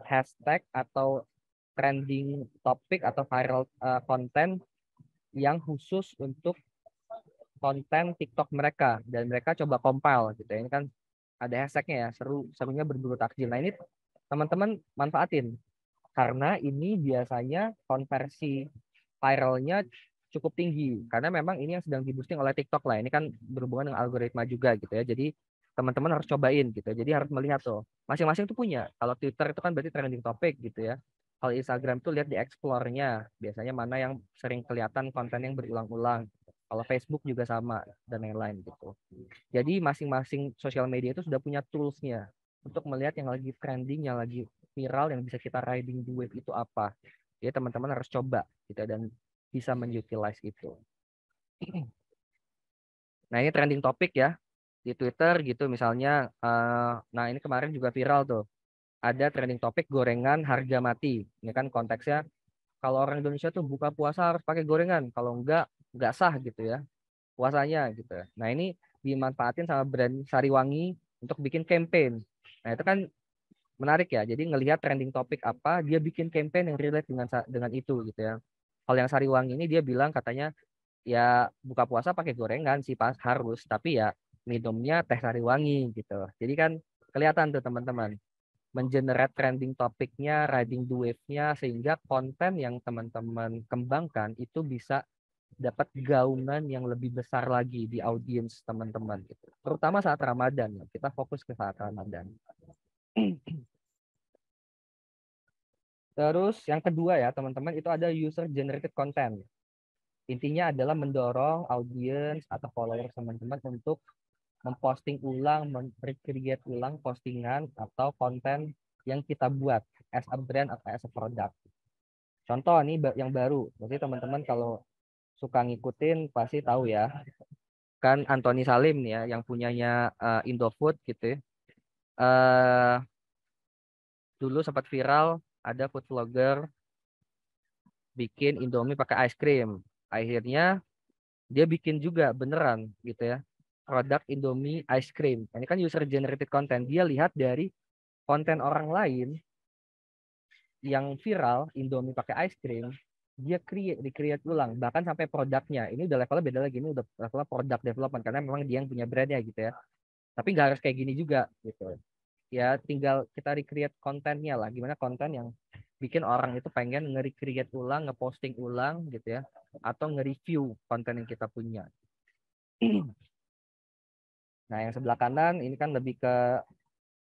hashtag atau trending topik atau viral konten yang khusus untuk konten TikTok mereka dan mereka coba compile gitu ya. Ini kan ada hashtagnya ya, serunya berburu takjil. Nah, ini teman-teman manfaatin karena ini biasanya konversi viralnya cukup tinggi karena memang ini yang sedang di-boosting oleh TikTok lah. Ini kan berhubungan dengan algoritma juga gitu ya. Jadi teman-teman harus cobain gitu. Jadi harus melihat tuh. Masing-masing tuh punya. Kalau Twitter itu kan berarti trending topic gitu ya. Kalau Instagram tuh lihat di explore-nya. Biasanya mana yang sering kelihatan konten yang berulang-ulang. Kalau Facebook juga sama dan lain-lain gitu. Jadi masing-masing sosial media itu sudah punya tools-nya untuk melihat yang lagi trending, yang lagi viral, yang bisa kita riding the wave itu apa. Jadi teman-teman harus coba gitu dan bisa menutilize itu. Nah ini trending topik ya di Twitter gitu misalnya. Nah ini kemarin juga viral tuh. Ada trending topik gorengan harga mati. Ini kan konteksnya kalau orang Indonesia tuh buka puasa harus pakai gorengan. Kalau enggak sah gitu ya puasanya gitu. Nah ini dimanfaatin sama brand Sariwangi untuk bikin campaign. Nah itu kan menarik ya. Jadi ngelihat trending topik apa, dia bikin campaign yang relate dengan itu gitu ya. Kalau yang Sariwangi ini dia bilang katanya ya buka puasa pakai gorengan sih pas harus, tapi ya minumnya teh Sariwangi gitu. Jadi kan kelihatan tuh teman-teman mengenerate trending topiknya, riding the wave-nya sehingga konten yang teman-teman kembangkan itu bisa dapat gaungan yang lebih besar lagi di audiens teman-teman gitu. Terutama saat Ramadan ya. Kita fokus ke saat Ramadan. Terus yang kedua ya teman-teman itu ada user generated content. Intinya adalah mendorong audiens atau followers teman-teman untuk memposting ulang, recreate ulang postingan atau konten yang kita buat as a brand atau as a product. Contoh nih yang baru, berarti teman-teman kalau suka ngikutin pasti tahu ya, kan Anthony Salim nih ya, yang punyanya Indofood gitu ya. Dulu sempat viral ada food vlogger bikin Indomie pakai ice cream. Akhirnya dia bikin juga beneran gitu ya produk Indomie ice cream. Ini kan user generated content. Dia lihat dari konten orang lain yang viral Indomie pakai ice cream, dia recreate ulang bahkan sampai produknya. Ini udah levelnya beda lagi, ini udah levelnya product development karena memang dia yang punya brandnya gitu ya. Tapi nggak harus kayak gini juga gitu. Ya tinggal kita recreate kontennya lah. Gimana konten yang bikin orang itu pengen nge-recreate ulang, nge-posting ulang gitu ya. Atau nge-review konten yang kita punya. Nah yang sebelah kanan ini kan lebih ke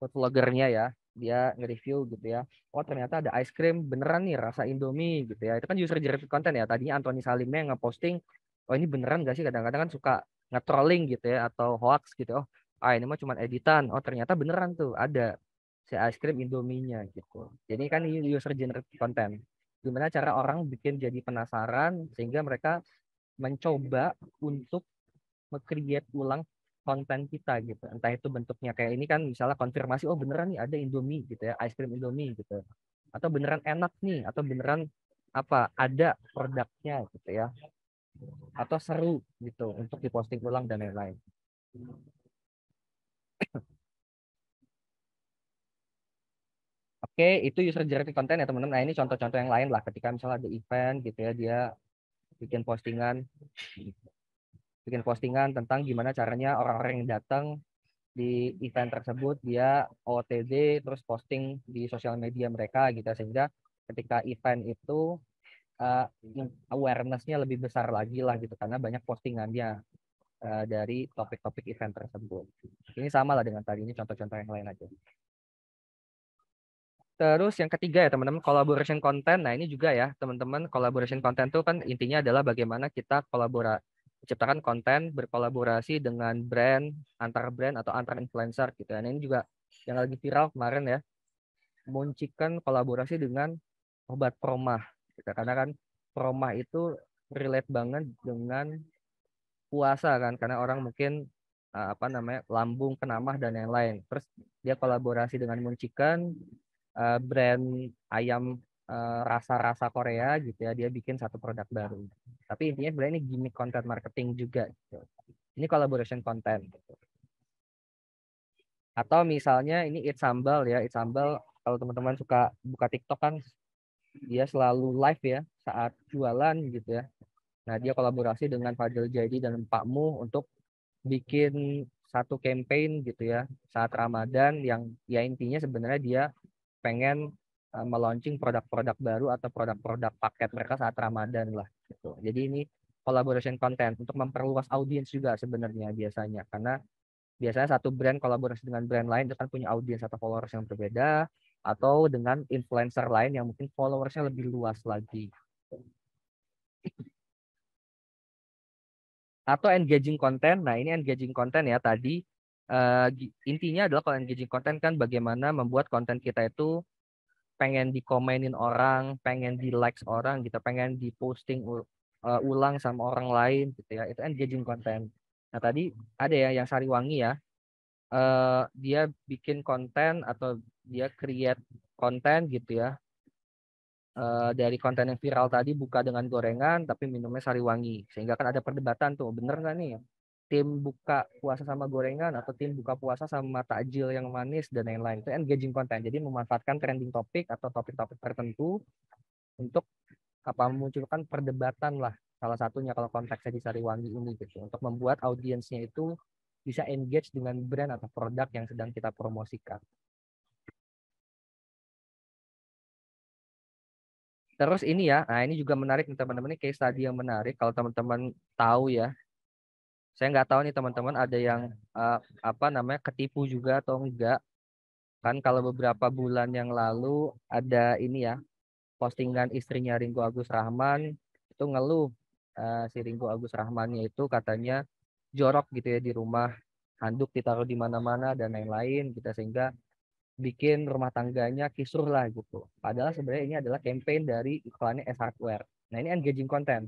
food vloggernya ya. Dia nge-review gitu ya. Oh ternyata ada ice cream beneran nih rasa Indomie gitu ya. Itu kan user generated content ya. Tadinya Anthony Salimnya yang nge-posting, oh ini beneran gak sih? Kadang-kadang kan suka nge-trolling gitu ya. Atau hoax gitu. Oh ini mah cuma editan. Oh ternyata beneran tuh ada si ice cream Indominya gitu. Jadi kan ini user generated content. Gimana cara orang bikin jadi penasaran sehingga mereka mencoba untuk nge-create ulang konten kita gitu. Entah itu bentuknya kayak ini kan misalnya konfirmasi oh beneran nih ada Indomie gitu ya, ice cream Indomie gitu. Atau beneran enak nih atau beneran apa ada produknya gitu ya. Atau seru gitu untuk diposting ulang dan lain-lain. Oke, itu user generated content ya teman-teman. Nah, ini contoh-contoh yang lain lah ketika misalnya ada event gitu ya, dia bikin postingan tentang gimana caranya orang-orang yang datang di event tersebut dia OOTD terus posting di sosial media mereka gitu sehingga ketika event itu awareness-nya lebih besar lagi lah gitu karena banyak postingannya dari topik-topik event tersebut. Ini sama lah dengan tadi, ini contoh-contoh yang lain aja. Terus yang ketiga ya teman-teman, collaboration content. Nah ini juga ya teman-teman, collaboration content itu kan intinya adalah bagaimana kita menciptakan konten berkolaborasi dengan antar brand atau antar influencer gitu. Dan ini juga yang lagi viral kemarin ya, Muncikan kolaborasi dengan obat promah. Gitu. Karena kan promah itu relate banget dengan puasa kan, karena orang mungkin lambung kenamah dan yang lain. Terus dia kolaborasi dengan Muncikan, brand ayam rasa-rasa Korea gitu ya, dia bikin satu produk baru. Tapi intinya sebenarnya ini gimmick content marketing juga gitu. Ini collaboration content gitu. Atau misalnya ini Eat Sambal ya, Eat Sambal kalau teman-teman suka buka TikTok kan dia selalu live ya saat jualan gitu ya. Nah, dia kolaborasi dengan Fadil Jadi dan Pak Mu untuk bikin satu campaign gitu ya saat Ramadan yang ya intinya sebenarnya dia pengen meluncing produk-produk baru atau produk-produk paket mereka saat Ramadan lah gitu. Jadi ini collaboration content untuk memperluas audiens juga sebenarnya biasanya karena biasanya satu brand kolaborasi dengan brand lain itu kan punya audiens atau followers yang berbeda atau dengan influencer lain yang mungkin followersnya lebih luas lagi. Atau engaging content. Nah, ini engaging content ya tadi intinya adalah kalau engaging content kan bagaimana membuat konten kita itu pengen dikomenin orang, pengen di likes orang gitu, pengen diposting ulang sama orang lain gitu ya. Itu engaging content. Nah, tadi ada ya yang Sariwangi ya. Dia bikin konten atau dia create konten gitu ya. Dari konten yang viral tadi buka dengan gorengan tapi minumnya Sariwangi, sehingga kan ada perdebatan tuh, bener nggak nih tim buka puasa sama gorengan atau tim buka puasa sama takjil yang manis dan lain-lain. Itu engaging content, jadi memanfaatkan trending topik atau topik-topik tertentu untuk memunculkan perdebatan lah, salah satunya kalau konteksnya di Sariwangi ini gitu, untuk membuat audiensnya itu bisa engage dengan brand atau produk yang sedang kita promosikan. Terus ini ya, nah ini juga menarik nih teman-teman, ini case study yang menarik kalau teman-teman tahu ya. Saya nggak tahu nih teman-teman ada yang ketipu juga atau enggak. Kan kalau beberapa bulan yang lalu ada ini ya, postingan istrinya Ringgo Agus Rahman itu ngeluh si Ringgo Agus Rahmannya itu katanya jorok gitu ya di rumah, handuk ditaruh di mana-mana dan lain-lain gitu, sehingga bikin rumah tangganya kisruh lah gitu. Padahal sebenarnya ini adalah campaign dari iklannya S Hardware. Nah ini engaging content.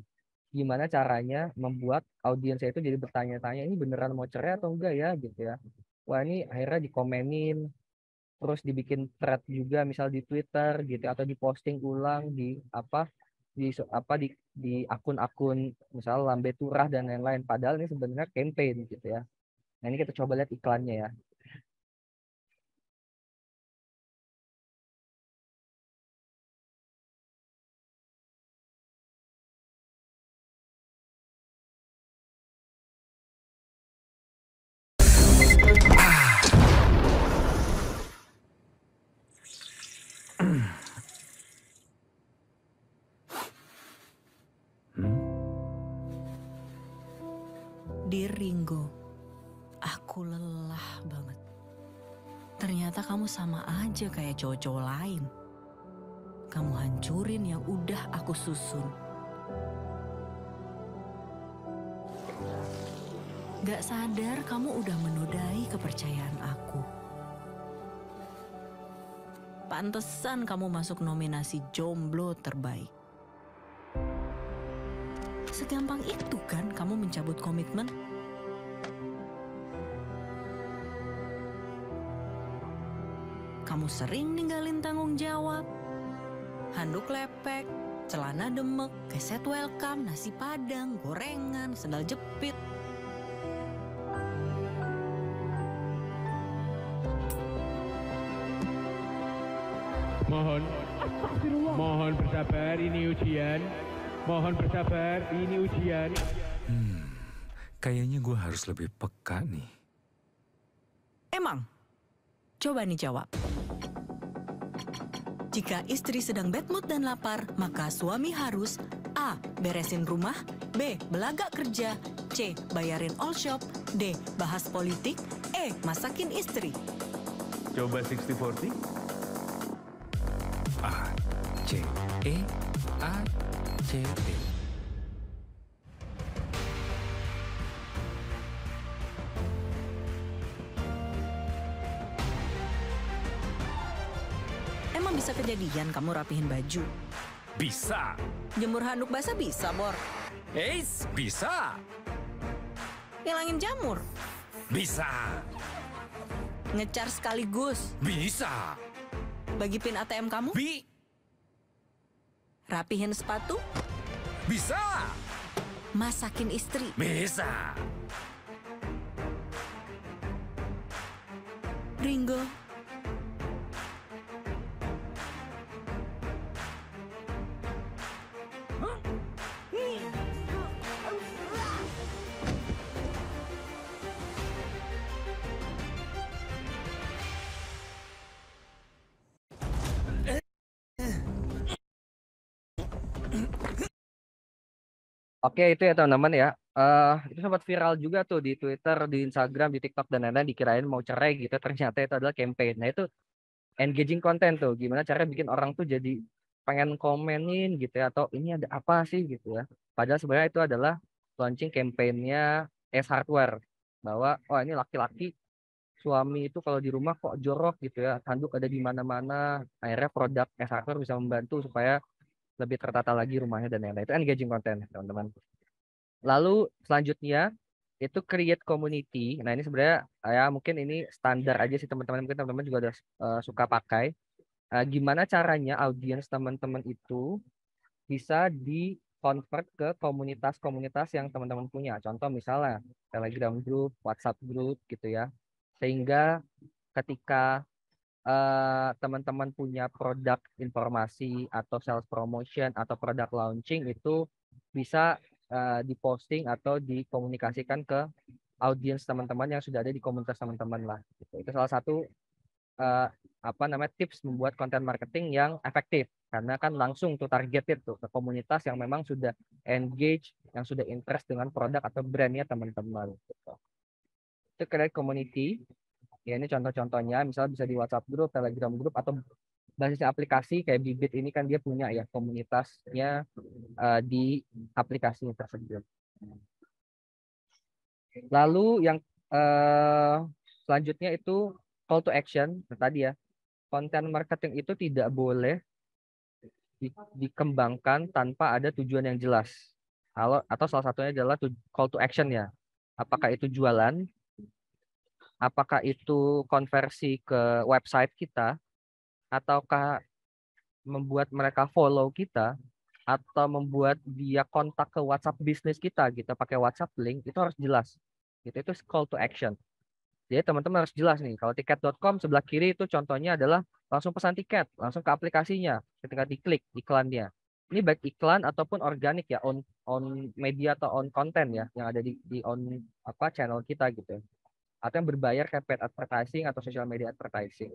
Gimana caranya membuat audiensnya itu jadi bertanya-tanya, ini beneran mau cerai atau enggak ya gitu ya. Wah ini akhirnya dikomenin, terus dibikin thread juga misal di Twitter gitu atau diposting ulang di akun-akun misal Lambe Turah dan lain-lain. Padahal ini sebenarnya campaign gitu ya. Nah ini kita coba lihat iklannya ya. Dear Ringgo, aku lelah banget. Ternyata kamu sama aja kayak cowok-cowok lain. Kamu hancurin yang udah aku susun. Gak sadar kamu udah menodai kepercayaan aku. Pantesan kamu masuk nominasi jomblo terbaik. Segampang itu kan kamu mencabut komitmen? Kamu sering ninggalin tanggung jawab. Handuk lepek, celana demek, keset welcome, nasi padang, gorengan, sendal jepit. Mohon bersabar, ini ujian. Mohon bersabar, ini ujian. Kayaknya gue harus lebih peka nih. Emang? Coba nih jawab. Jika istri sedang bad mood dan lapar, maka suami harus A. Beresin rumah, B. Belagak kerja, C. Bayarin all shop, D. Bahas politik, E. Masakin istri. Coba 60-40. A, C, E, A, C, E. Emang bisa kejadian kamu rapihin baju? Bisa. Jemur handuk basah bisa, Bor. Eits, bisa. Hilangin jamur. Bisa. Ngecar sekaligus. Bisa. Bagi pin ATM kamu? Rapihin sepatu? Bisa. Masakin istri? Bisa. Ringo. Oke, itu ya teman-teman ya. Itu sempat viral juga tuh di Twitter, di Instagram, di TikTok dan lain-lain, dikirain mau cerai gitu. Ternyata itu adalah campaign. Nah, itu engaging content tuh. Gimana cara bikin orang tuh jadi pengen komenin gitu ya, atau ini ada apa sih gitu ya. Padahal sebenarnya itu adalah launching campaignnya S Hardware, bahwa oh ini laki-laki suami itu kalau di rumah kok jorok gitu ya, tanduk ada di mana-mana. Akhirnya produk S Hardware bisa membantu supaya lebih tertata lagi rumahnya dan lain-lain. Itu engaging content teman-teman. Lalu selanjutnya itu create community. Nah, ini sebenarnya ya mungkin ini standar aja sih teman-teman, mungkin teman-teman juga udah suka pakai. Gimana caranya audiens teman-teman itu bisa di convert ke komunitas-komunitas yang teman-teman punya. Contoh misalnya Telegram group, WhatsApp group gitu ya. Sehingga ketika teman-teman punya produk informasi atau sales promotion atau produk launching, itu bisa diposting atau dikomunikasikan ke audiens teman-teman yang sudah ada di komunitas teman-teman lah. Gitu. Itu salah satu tips membuat konten marketing yang efektif, karena kan langsung tuh targeted tuh ke komunitas yang memang sudah engage, yang sudah interest dengan produk atau brandnya teman-teman. Gitu. Itu create community. Ya, ini contoh-contohnya, misalnya bisa di WhatsApp group, Telegram group, atau basisnya aplikasi kayak Bibit ini kan dia punya ya komunitasnya di aplikasi tersebut. Lalu yang selanjutnya itu call to action. Nah, tadi ya, konten marketing itu tidak boleh dikembangkan tanpa ada tujuan yang jelas. Atau salah satunya adalah call to action ya. Apakah itu jualan? Apakah itu konversi ke website kita, ataukah membuat mereka follow kita, atau membuat dia kontak ke WhatsApp bisnis kita pakai WhatsApp link, itu harus jelas. Itu call to action. Jadi teman-teman harus jelas nih. Kalau tiket.com sebelah kiri itu contohnya adalah langsung pesan tiket, langsung ke aplikasinya ketika diklik iklannya. Ini baik iklan ataupun organik ya, on media atau on konten ya, yang ada di channel kita gitu. Atau yang berbayar kayak paid advertising atau social media advertising.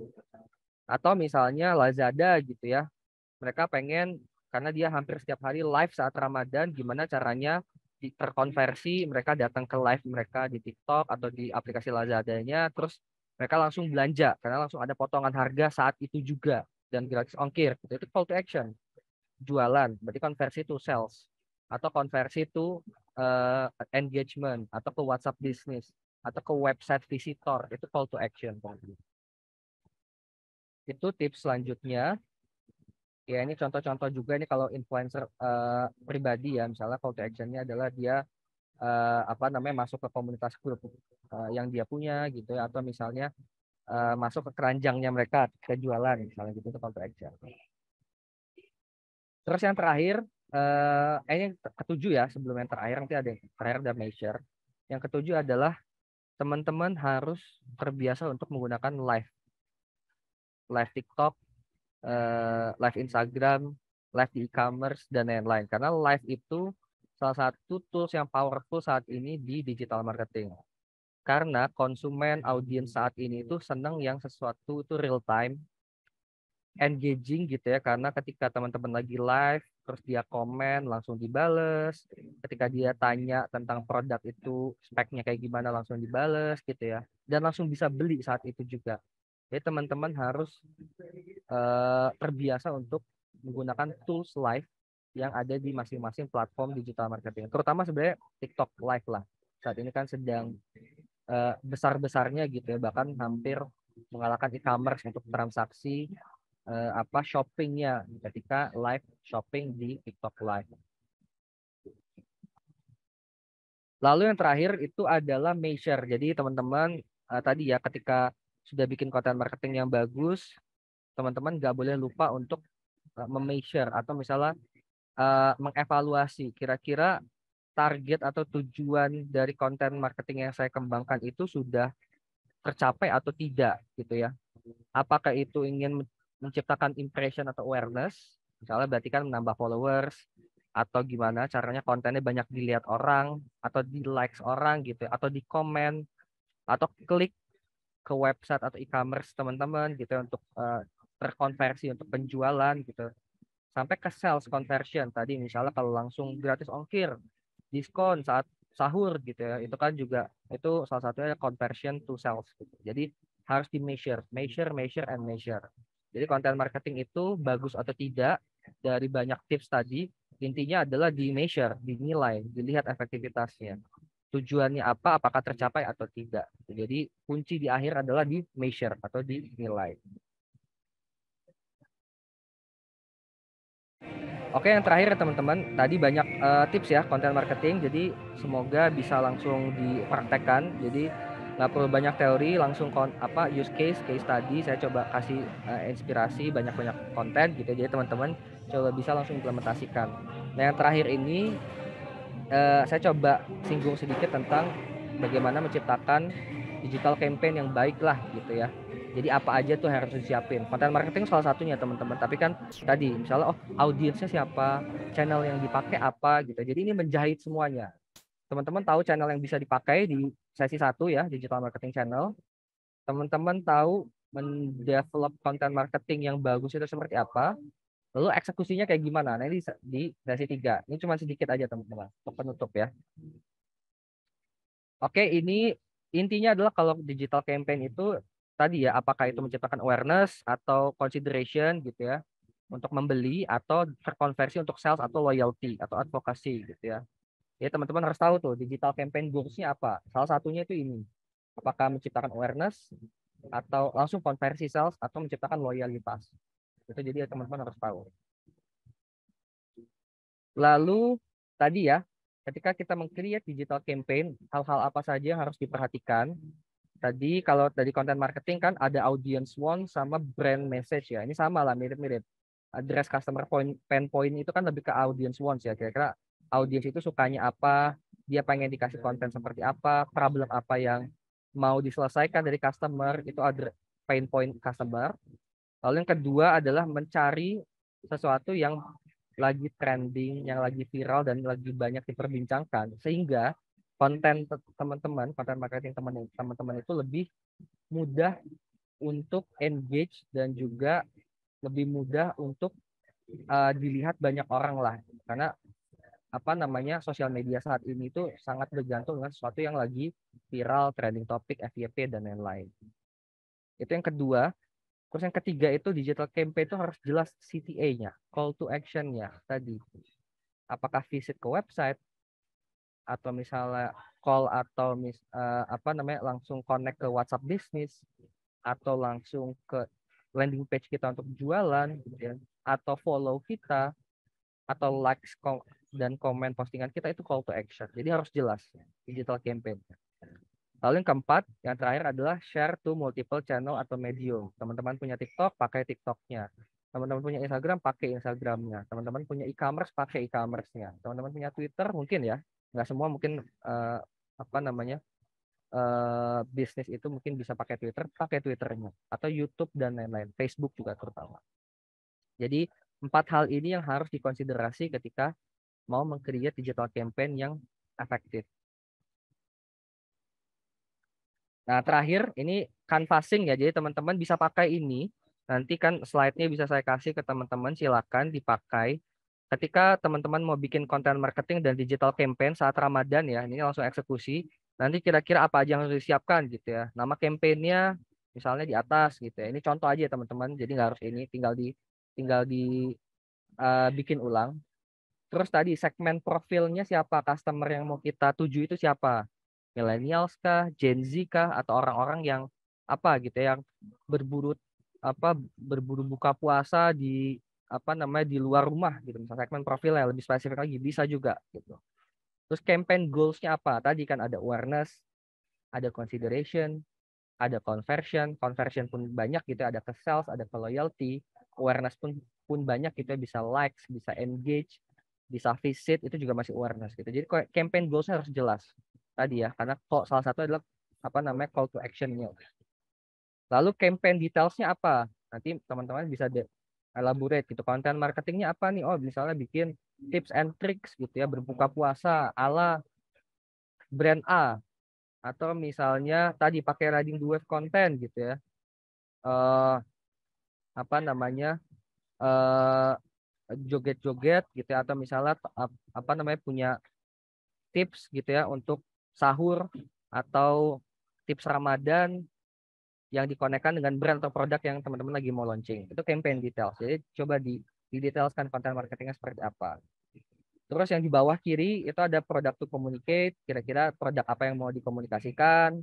Atau misalnya Lazada gitu ya. Mereka pengen, karena dia hampir setiap hari live saat Ramadan, gimana caranya terkonversi mereka datang ke live mereka di TikTok atau di aplikasi Lazadanya, terus mereka langsung belanja karena langsung ada potongan harga saat itu juga dan gratis ongkir. Itu call to action. Jualan, berarti konversi to sales atau konversi to engagement atau ke WhatsApp business atau ke website visitor, itu call to action. Itu tips selanjutnya. Ya, ini contoh-contoh juga ini kalau influencer pribadi ya, misalnya call to action-nya adalah dia masuk ke komunitas grup yang dia punya gitu ya, atau misalnya masuk ke keranjangnya mereka ke jualan misalnya gitu, itu call to action. Terus yang terakhir, ini ketujuh ya, sebelum yang terakhir, nanti ada yang terakhir ada measure. Yang ketujuh adalah teman-teman harus terbiasa untuk menggunakan live TikTok, live Instagram, live di e-commerce, dan lain-lain. Karena live itu salah satu tools yang powerful saat ini di digital marketing. Karena konsumen, audiens saat ini itu senang yang sesuatu itu real time, engaging gitu ya, karena ketika teman-teman lagi live terus dia komen langsung dibales, ketika dia tanya tentang produk itu speknya kayak gimana langsung dibales gitu ya, dan langsung bisa beli saat itu juga. Jadi teman-teman harus terbiasa untuk menggunakan tools live yang ada di masing-masing platform digital marketing, terutama sebenarnya TikTok live lah. Saat ini kan sedang besar-besarnya gitu ya, bahkan hampir mengalahkan e-commerce untuk transaksi shoppingnya ketika live shopping di TikTok Live. Lalu yang terakhir itu adalah measure. Jadi teman-teman tadi ya, ketika sudah bikin konten marketing yang bagus, teman-teman nggak boleh lupa untuk measure atau misalnya mengevaluasi kira-kira target atau tujuan dari konten marketing yang saya kembangkan itu sudah tercapai atau tidak gitu ya. Apakah itu ingin menciptakan impression atau awareness, misalnya berarti kan menambah followers, atau gimana caranya kontennya banyak dilihat orang, atau di likes orang gitu, atau di komen, atau klik ke website atau e-commerce teman-teman gitu ya, untuk terkonversi untuk penjualan gitu, sampai ke sales conversion tadi, misalnya kalau langsung gratis ongkir, diskon saat sahur gitu ya, itu kan juga itu salah satunya conversion to sales gitu. Jadi harus di measure, and measure. Jadi konten marketing itu bagus atau tidak dari banyak tips tadi, intinya adalah di measure, dinilai, dilihat efektivitasnya. Tujuannya apa, apakah tercapai atau tidak. Jadi kunci di akhir adalah di measure atau dinilai. Oke, yang terakhir ya teman-teman, tadi banyak tips ya konten marketing, jadi semoga bisa langsung dipraktekkan. Jadi nggak perlu banyak teori, langsung use case study. Saya coba kasih inspirasi banyak-banyak konten gitu. Jadi teman-teman coba bisa langsung implementasikan. Nah yang terakhir ini saya coba singgung sedikit tentang bagaimana menciptakan digital campaign yang baik lah gitu ya. Jadi apa aja tuh harus disiapin. Konten marketing salah satunya teman-teman. Tapi kan tadi misalnya audiensnya siapa, channel yang dipakai apa gitu. Jadi ini menjahit semuanya. Teman-teman tahu channel yang bisa dipakai di sesi 1 ya, digital marketing channel. Teman-teman tahu mendevelop konten marketing yang bagus itu seperti apa. Lalu eksekusinya kayak gimana? Nah ini di sesi 3. Ini cuma sedikit aja teman-teman untuk penutup ya. Oke, ini intinya adalah kalau digital campaign itu tadi ya, apakah itu menciptakan awareness atau consideration gitu ya, untuk membeli atau terkonversi untuk sales atau loyalty atau advokasi gitu ya. Jadi teman-teman harus tahu tuh digital campaign goals-nya apa. Salah satunya itu ini. Apakah menciptakan awareness atau langsung konversi sales atau menciptakan loyalitas. Itu jadi teman-teman harus tahu. Lalu tadi ya, ketika kita meng-create digital campaign, hal-hal apa saja yang harus diperhatikan. Tadi kalau dari content marketing kan ada audience want sama brand message ya. Ini sama lah, mirip-mirip. Address customer pain point itu kan lebih ke audience wants ya. Kira-kira audience itu sukanya apa, dia pengen dikasih konten seperti apa, problem apa yang mau diselesaikan dari customer, itu ada pain point customer. Lalu yang kedua adalah mencari sesuatu yang lagi trending, yang lagi viral dan lagi banyak diperbincangkan, sehingga konten teman-teman, konten marketing teman-teman itu lebih mudah untuk engage dan juga lebih mudah untuk dilihat banyak orang lah. Karena sosial media saat ini itu sangat bergantung dengan sesuatu yang lagi viral, trending topik, FYP dan lain-lain. Itu yang kedua. Terus yang ketiga itu digital campaign itu harus jelas CTA-nya, call to action-nya tadi. Apakah visit ke website atau misalnya call atau langsung connect ke WhatsApp bisnis atau langsung ke landing page kita untuk jualan gitu ya, atau follow kita atau likes dan komen postingan kita, itu call to action. Jadi harus jelas digital campaign. Lalu yang keempat, yang terakhir adalah share to multiple channel atau medium. Teman-teman punya TikTok, pakai TikTok-nya. Teman-teman punya Instagram, pakai Instagram-nya. Teman-teman punya e-commerce, pakai e-commerce-nya. Teman-teman punya Twitter, mungkin ya. Nggak semua mungkin bisnis itu mungkin bisa pakai Twitter-nya. Atau YouTube dan lain-lain. Facebook juga terutama. Jadi 4 hal ini yang harus dikonsiderasi ketika mau meng-create digital campaign yang efektif. Nah, terakhir ini canvassing ya. Jadi teman-teman bisa pakai ini Nanti kan slide-nya bisa saya kasih ke teman-teman, silakan dipakai. Ketika teman-teman mau bikin konten marketing dan digital campaign saat Ramadan ya, ini langsung eksekusi. Nanti kira-kira apa aja yang harus disiapkan gitu ya. Nama campaign-nya misalnya di atas gitu ya. Ini contoh aja ya teman-teman. Jadi nggak harus ini, tinggal di bikin ulang. Terus tadi segmen profilnya siapa, customer yang mau kita tuju itu siapa? Millennials kah, Gen Z kah, atau orang-orang yang apa gitu ya, yang berburu berburu buka puasa di di luar rumah gitu. Misalnya segmen profilnya lebih spesifik lagi bisa juga gitu. Terus campaign goals-nya apa? Tadi kan ada awareness, ada consideration, ada conversion. Conversion pun banyak gitu, ada ke sales, ada ke loyalty. Awareness pun banyak gitu ya, bisa likes, bisa engage, bisa visit, itu juga masih awareness gitu. Jadi campaign goals-nya harus jelas tadi ya, karena kok salah satu adalah call to action-nya. Lalu campaign details-nya apa? Nanti teman-teman bisa elaborate gitu. Konten marketingnya apa nih? Oh, misalnya bikin tips and tricks gitu ya, berbuka puasa ala brand A, atau misalnya tadi pakai riding the wave konten gitu ya. Eh apa namanya? eh joget-joget gitu ya, atau misalnya punya tips gitu ya untuk sahur atau tips Ramadan yang dikonekkan dengan brand atau produk yang teman-teman lagi mau launching. Itu campaign details. Jadi coba didetailskan konten marketingnya seperti apa. Terus yang di bawah kiri itu ada product to communicate, kira-kira produk apa yang mau dikomunikasikan.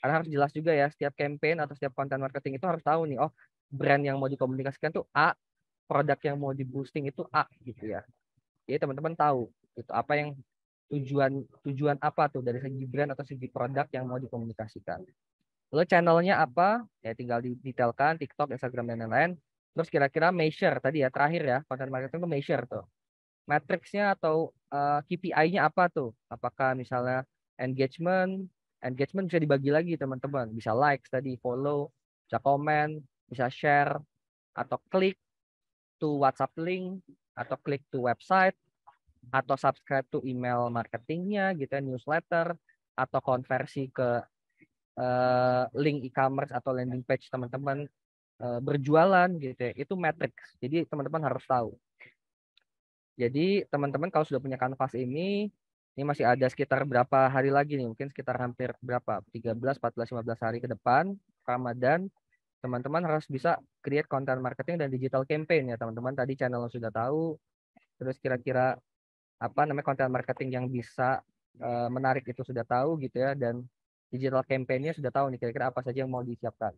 Karena harus jelas juga ya, setiap campaign atau setiap konten marketing itu harus tahu nih, oh brand yang mau dikomunikasikan tuh A, produk yang mau di boosting itu A gitu ya. Jadi teman-teman tahu itu apa yang tujuan apa tuh dari segi brand atau segi produk yang mau dikomunikasikan. Lalu channelnya apa? Ya tinggal didetailkan, TikTok, Instagram, dan lain-lain. Terus kira-kira measure tadi ya, terakhir ya, content marketing itu measure tuh. Matrixnya atau KPI-nya apa tuh? Apakah misalnya engagement, engagement bisa dibagi lagi teman-teman. Bisa likes tadi, follow, bisa komen, bisa share, atau klik to WhatsApp link, atau klik to website, atau subscribe to email marketingnya gitu ya, newsletter, atau konversi ke link e-commerce atau landing page teman-teman berjualan gitu ya. Itu matrix. Jadi teman-teman harus tahu. Jadi teman-teman kalau sudah punya kanvas ini masih ada sekitar berapa hari lagi nih? Mungkin sekitar hampir berapa? 13, 14, 15 hari ke depan Ramadan. Teman-teman harus bisa create content marketing dan digital campaign ya teman-teman. Tadi channel sudah tahu. Terus kira-kira content marketing yang bisa menarik itu sudah tahu gitu ya, dan digital campaign-nya sudah tahu nih kira-kira apa saja yang mau disiapkan.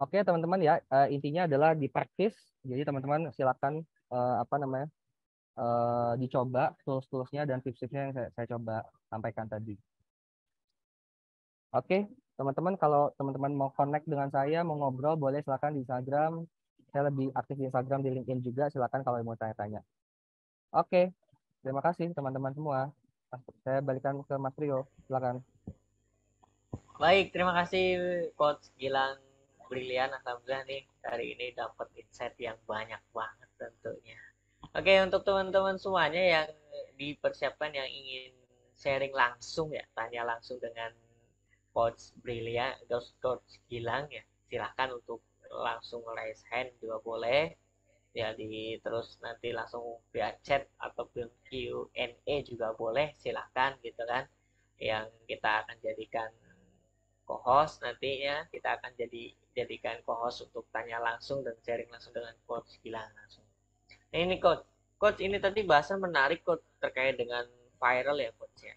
Oke teman-teman ya, intinya adalah dipraktis. Jadi teman-teman silakan dicoba tools-toolsnya dan tips-tipsnya yang saya coba sampaikan tadi. Oke teman-teman, kalau teman-teman mau connect dengan saya, mau ngobrol, boleh silakan di Instagram. Saya lebih aktif di Instagram, di LinkedIn juga. Silakan kalau mau tanya-tanya. Oke, terima kasih teman-teman semua. Saya balikan ke Mas Rio, silakan. Baik, terima kasih Coach Gilang, brilian. Alhamdulillah nih hari ini dapat insight yang banyak banget tentunya. Oke, untuk teman-teman semuanya yang dipersiapkan yang ingin sharing langsung ya, tanya langsung dengan Coach brilian, Coach Gilang ya, silahkan untuk langsung raise hand juga boleh. Ya terus nanti langsung via chat ataupun Q&A juga boleh, silahkan gitu kan, yang kita akan jadikan co-host nantinya, kita akan jadikan co-host untuk tanya langsung dan sharing langsung dengan Coach Gilang langsung. Nah ini Coach ini tadi bahasa menarik Coach terkait dengan viral ya Coach ya.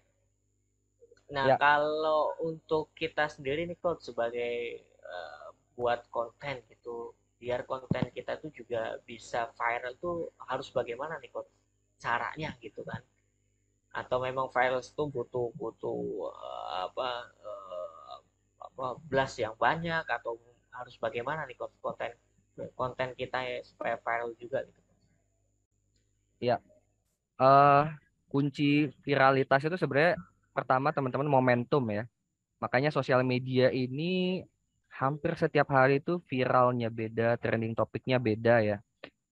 Nah Ya. kalau untuk kita sendiri nih Coach sebagai buat konten gitu, biar konten kita tuh juga bisa viral tuh harus bagaimana nih Coach caranya gitu kan? Atau memang viral itu butuh blast yang banyak, atau harus bagaimana nih konten kita ya supaya viral juga gitu? Ya, kunci viralitas itu sebenarnya pertama teman-teman momentum ya. Makanya sosial media ini hampir setiap hari itu viralnya beda, trending topiknya beda ya.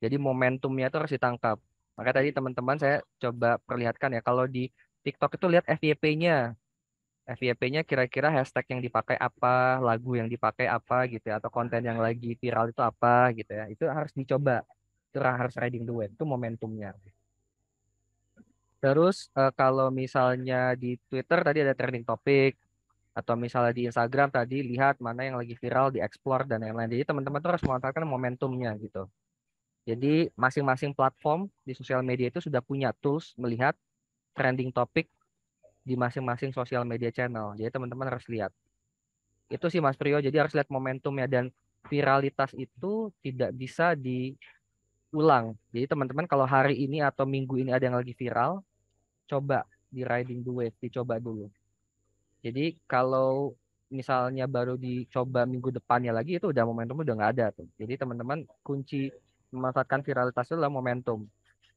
Jadi momentumnya itu harus ditangkap. Maka tadi teman-teman saya coba perlihatkan ya, kalau di TikTok itu lihat FYP-nya. FYP-nya kira-kira hashtag yang dipakai apa, lagu yang dipakai apa gitu ya, atau konten yang lagi viral itu apa gitu ya. Itu harus dicoba. Itu harus riding the wave, itu momentumnya. Terus kalau misalnya di Twitter tadi ada trending topic, atau misalnya di Instagram tadi lihat mana yang lagi viral, di-explore dan lain-lain. Jadi teman-teman tuh harus memanfaatkan momentumnya gitu. Jadi masing-masing platform di sosial media itu sudah punya tools melihat trending topic di masing-masing sosial media channel. Jadi teman-teman harus lihat. Itu sih Mas Priyo, jadi harus lihat momentumnya dan viralitas itu tidak bisa diulang. Jadi teman-teman kalau hari ini atau minggu ini ada yang lagi viral, coba di riding the wave, dicoba dulu. Jadi kalau misalnya baru dicoba minggu depannya lagi itu udah momentum udah nggak ada tuh. Jadi teman-teman kunci memanfaatkan viralitas itu adalah momentum.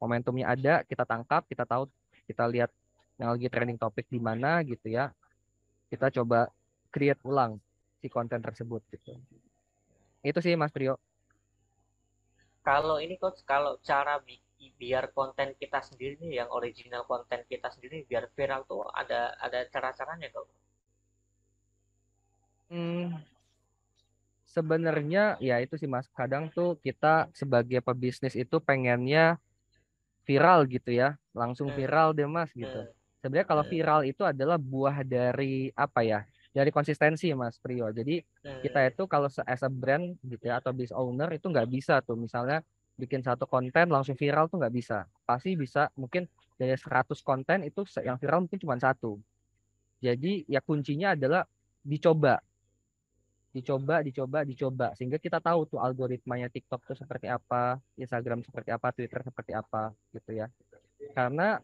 Momentumnya ada, kita tangkap, kita tahu, kita lihat yang lagi trending topik di mana gitu ya. Kita coba create ulang si konten tersebut gitu. Itu sih Mas Priyo. Kalau ini coach, kalau cara biar konten kita sendiri nih, yang original konten kita sendiri biar viral tuh ada cara-caranya kok. Hmm, sebenarnya ya itu sih Mas. Kadang tuh kita sebagai pebisnis itu pengennya viral gitu ya, langsung Hmm, viral deh Mas gitu. hmm, Sebenarnya kalau hmm, viral itu adalah buah dari apa ya? Dari konsistensi Mas Priyo. Jadi kita hmm, itu kalau as a brand gitu ya atau business owner itu nggak bisa tuh misalnya bikin satu konten langsung viral tuh nggak bisa. Pasti bisa mungkin dari 100 konten itu yang viral mungkin cuma satu. Jadi ya kuncinya adalah dicoba, dicoba sehingga kita tahu tuh algoritmanya TikTok tuh seperti apa, Instagram seperti apa, Twitter seperti apa gitu ya. Karena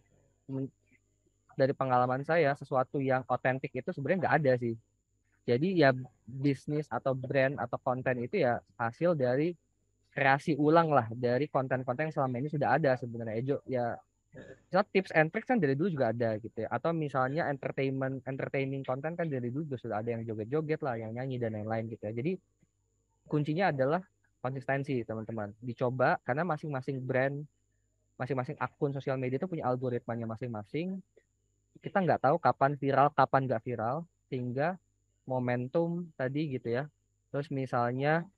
dari pengalaman saya sesuatu yang otentik itu sebenarnya nggak ada sih. Jadi ya bisnis atau brand atau konten itu ya hasil dari kreasi ulang lah dari konten-konten yang selama ini sudah ada sebenarnya. Ejo ya misalnya tips and tricks kan dari dulu juga ada gitu ya. Atau misalnya entertaining konten kan dari dulu juga sudah ada yang joget-joget lah, yang nyanyi dan lain-lain gitu ya. Jadi kuncinya adalah konsistensi teman-teman. Dicoba karena masing-masing brand, masing-masing akun sosial media itu punya algoritmanya masing-masing. Kita nggak tahu kapan viral, kapan nggak viral, sehingga momentum tadi gitu ya. Terus misalnya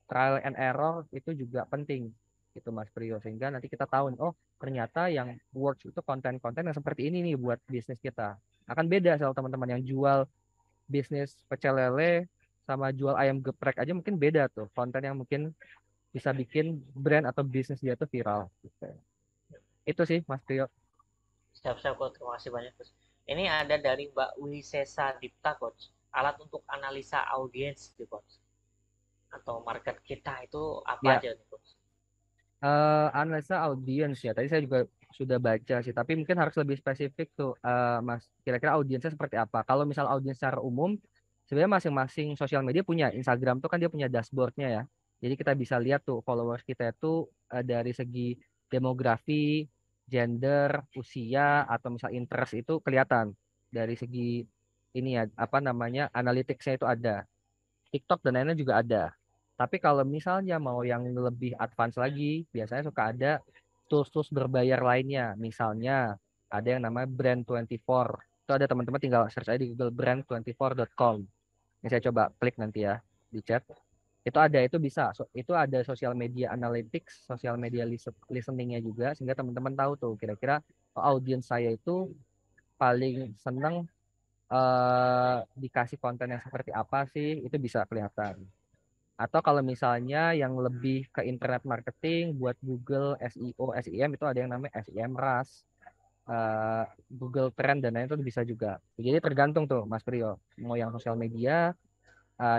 trial and error itu juga penting gitu Mas Priyo, sehingga nanti kita tahu oh ternyata yang works itu konten-konten yang seperti ini nih buat bisnis kita. Akan beda soal teman-teman yang jual bisnis pecel lele sama jual ayam geprek aja mungkin beda tuh konten yang mungkin bisa bikin brand atau bisnis dia tuh viral gitu. Itu sih Mas Priyo. Siap-siap coach, terima kasih banyak coach. Ini ada dari Mbak Wisesa Dipta coach, alat untuk analisa audiens gitu coach, atau market kita itu apa Ya, aja nih coach? analisa audiens ya. Tadi saya juga sudah baca sih, tapi mungkin harus lebih spesifik tuh, Mas. Kira-kira audiensnya seperti apa? Kalau misal audiens secara umum, sebenarnya masing-masing sosial media punya. Instagram tuh kan dia punya dashboardnya ya. Jadi kita bisa lihat tuh followers kita itu dari segi demografi, gender, usia, atau misal interest itu kelihatan. Dari segi ini ya, apa namanya, analytics-nya itu ada. TikTok dan lainnya juga ada. Tapi kalau misalnya mau yang lebih advance lagi, biasanya suka ada tools-tools berbayar lainnya. Misalnya ada yang namanya Brand24. Itu ada teman-teman tinggal search aja di Google brand24.com. Ini saya coba klik nanti ya di chat. Itu ada, itu bisa. Itu ada social media analytics, social media listeningnya juga, sehingga teman-teman tahu tuh kira-kira audiens saya itu paling seneng dikasih konten yang seperti apa sih, itu bisa kelihatan. Atau kalau misalnya yang lebih ke internet marketing buat Google SEO, SEM itu ada yang namanya SEM RAS, Google Trend dan lain itu bisa juga. Jadi tergantung tuh Mas Priyo, mau yang sosial media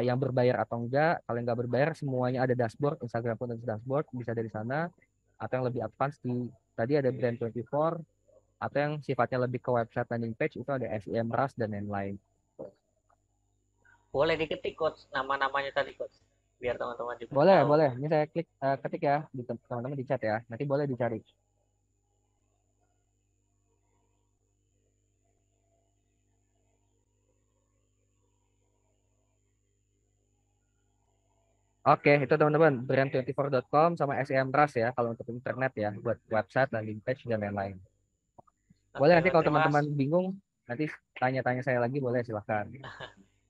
yang berbayar atau enggak. Kalau yang enggak berbayar semuanya ada dashboard, Instagram pun ada dashboard, bisa dari sana. Atau yang lebih advance di tadi ada Brand24, atau yang sifatnya lebih ke website landing page itu ada SEM RAS dan lain-lain. Boleh diketik coach nama-namanya tadi coach, biar teman-teman juga Boleh, tahu. boleh. Ini saya klik ketik ya di teman-teman di chat ya. Nanti boleh dicari. Oke, itu teman-teman brand24.com sama SEMrush ya kalau untuk internet ya buat website, landing page dan lain-lain. Boleh Oke, nanti kalau terima teman-teman kasih. bingung Nanti tanya-tanya saya lagi boleh, silahkan.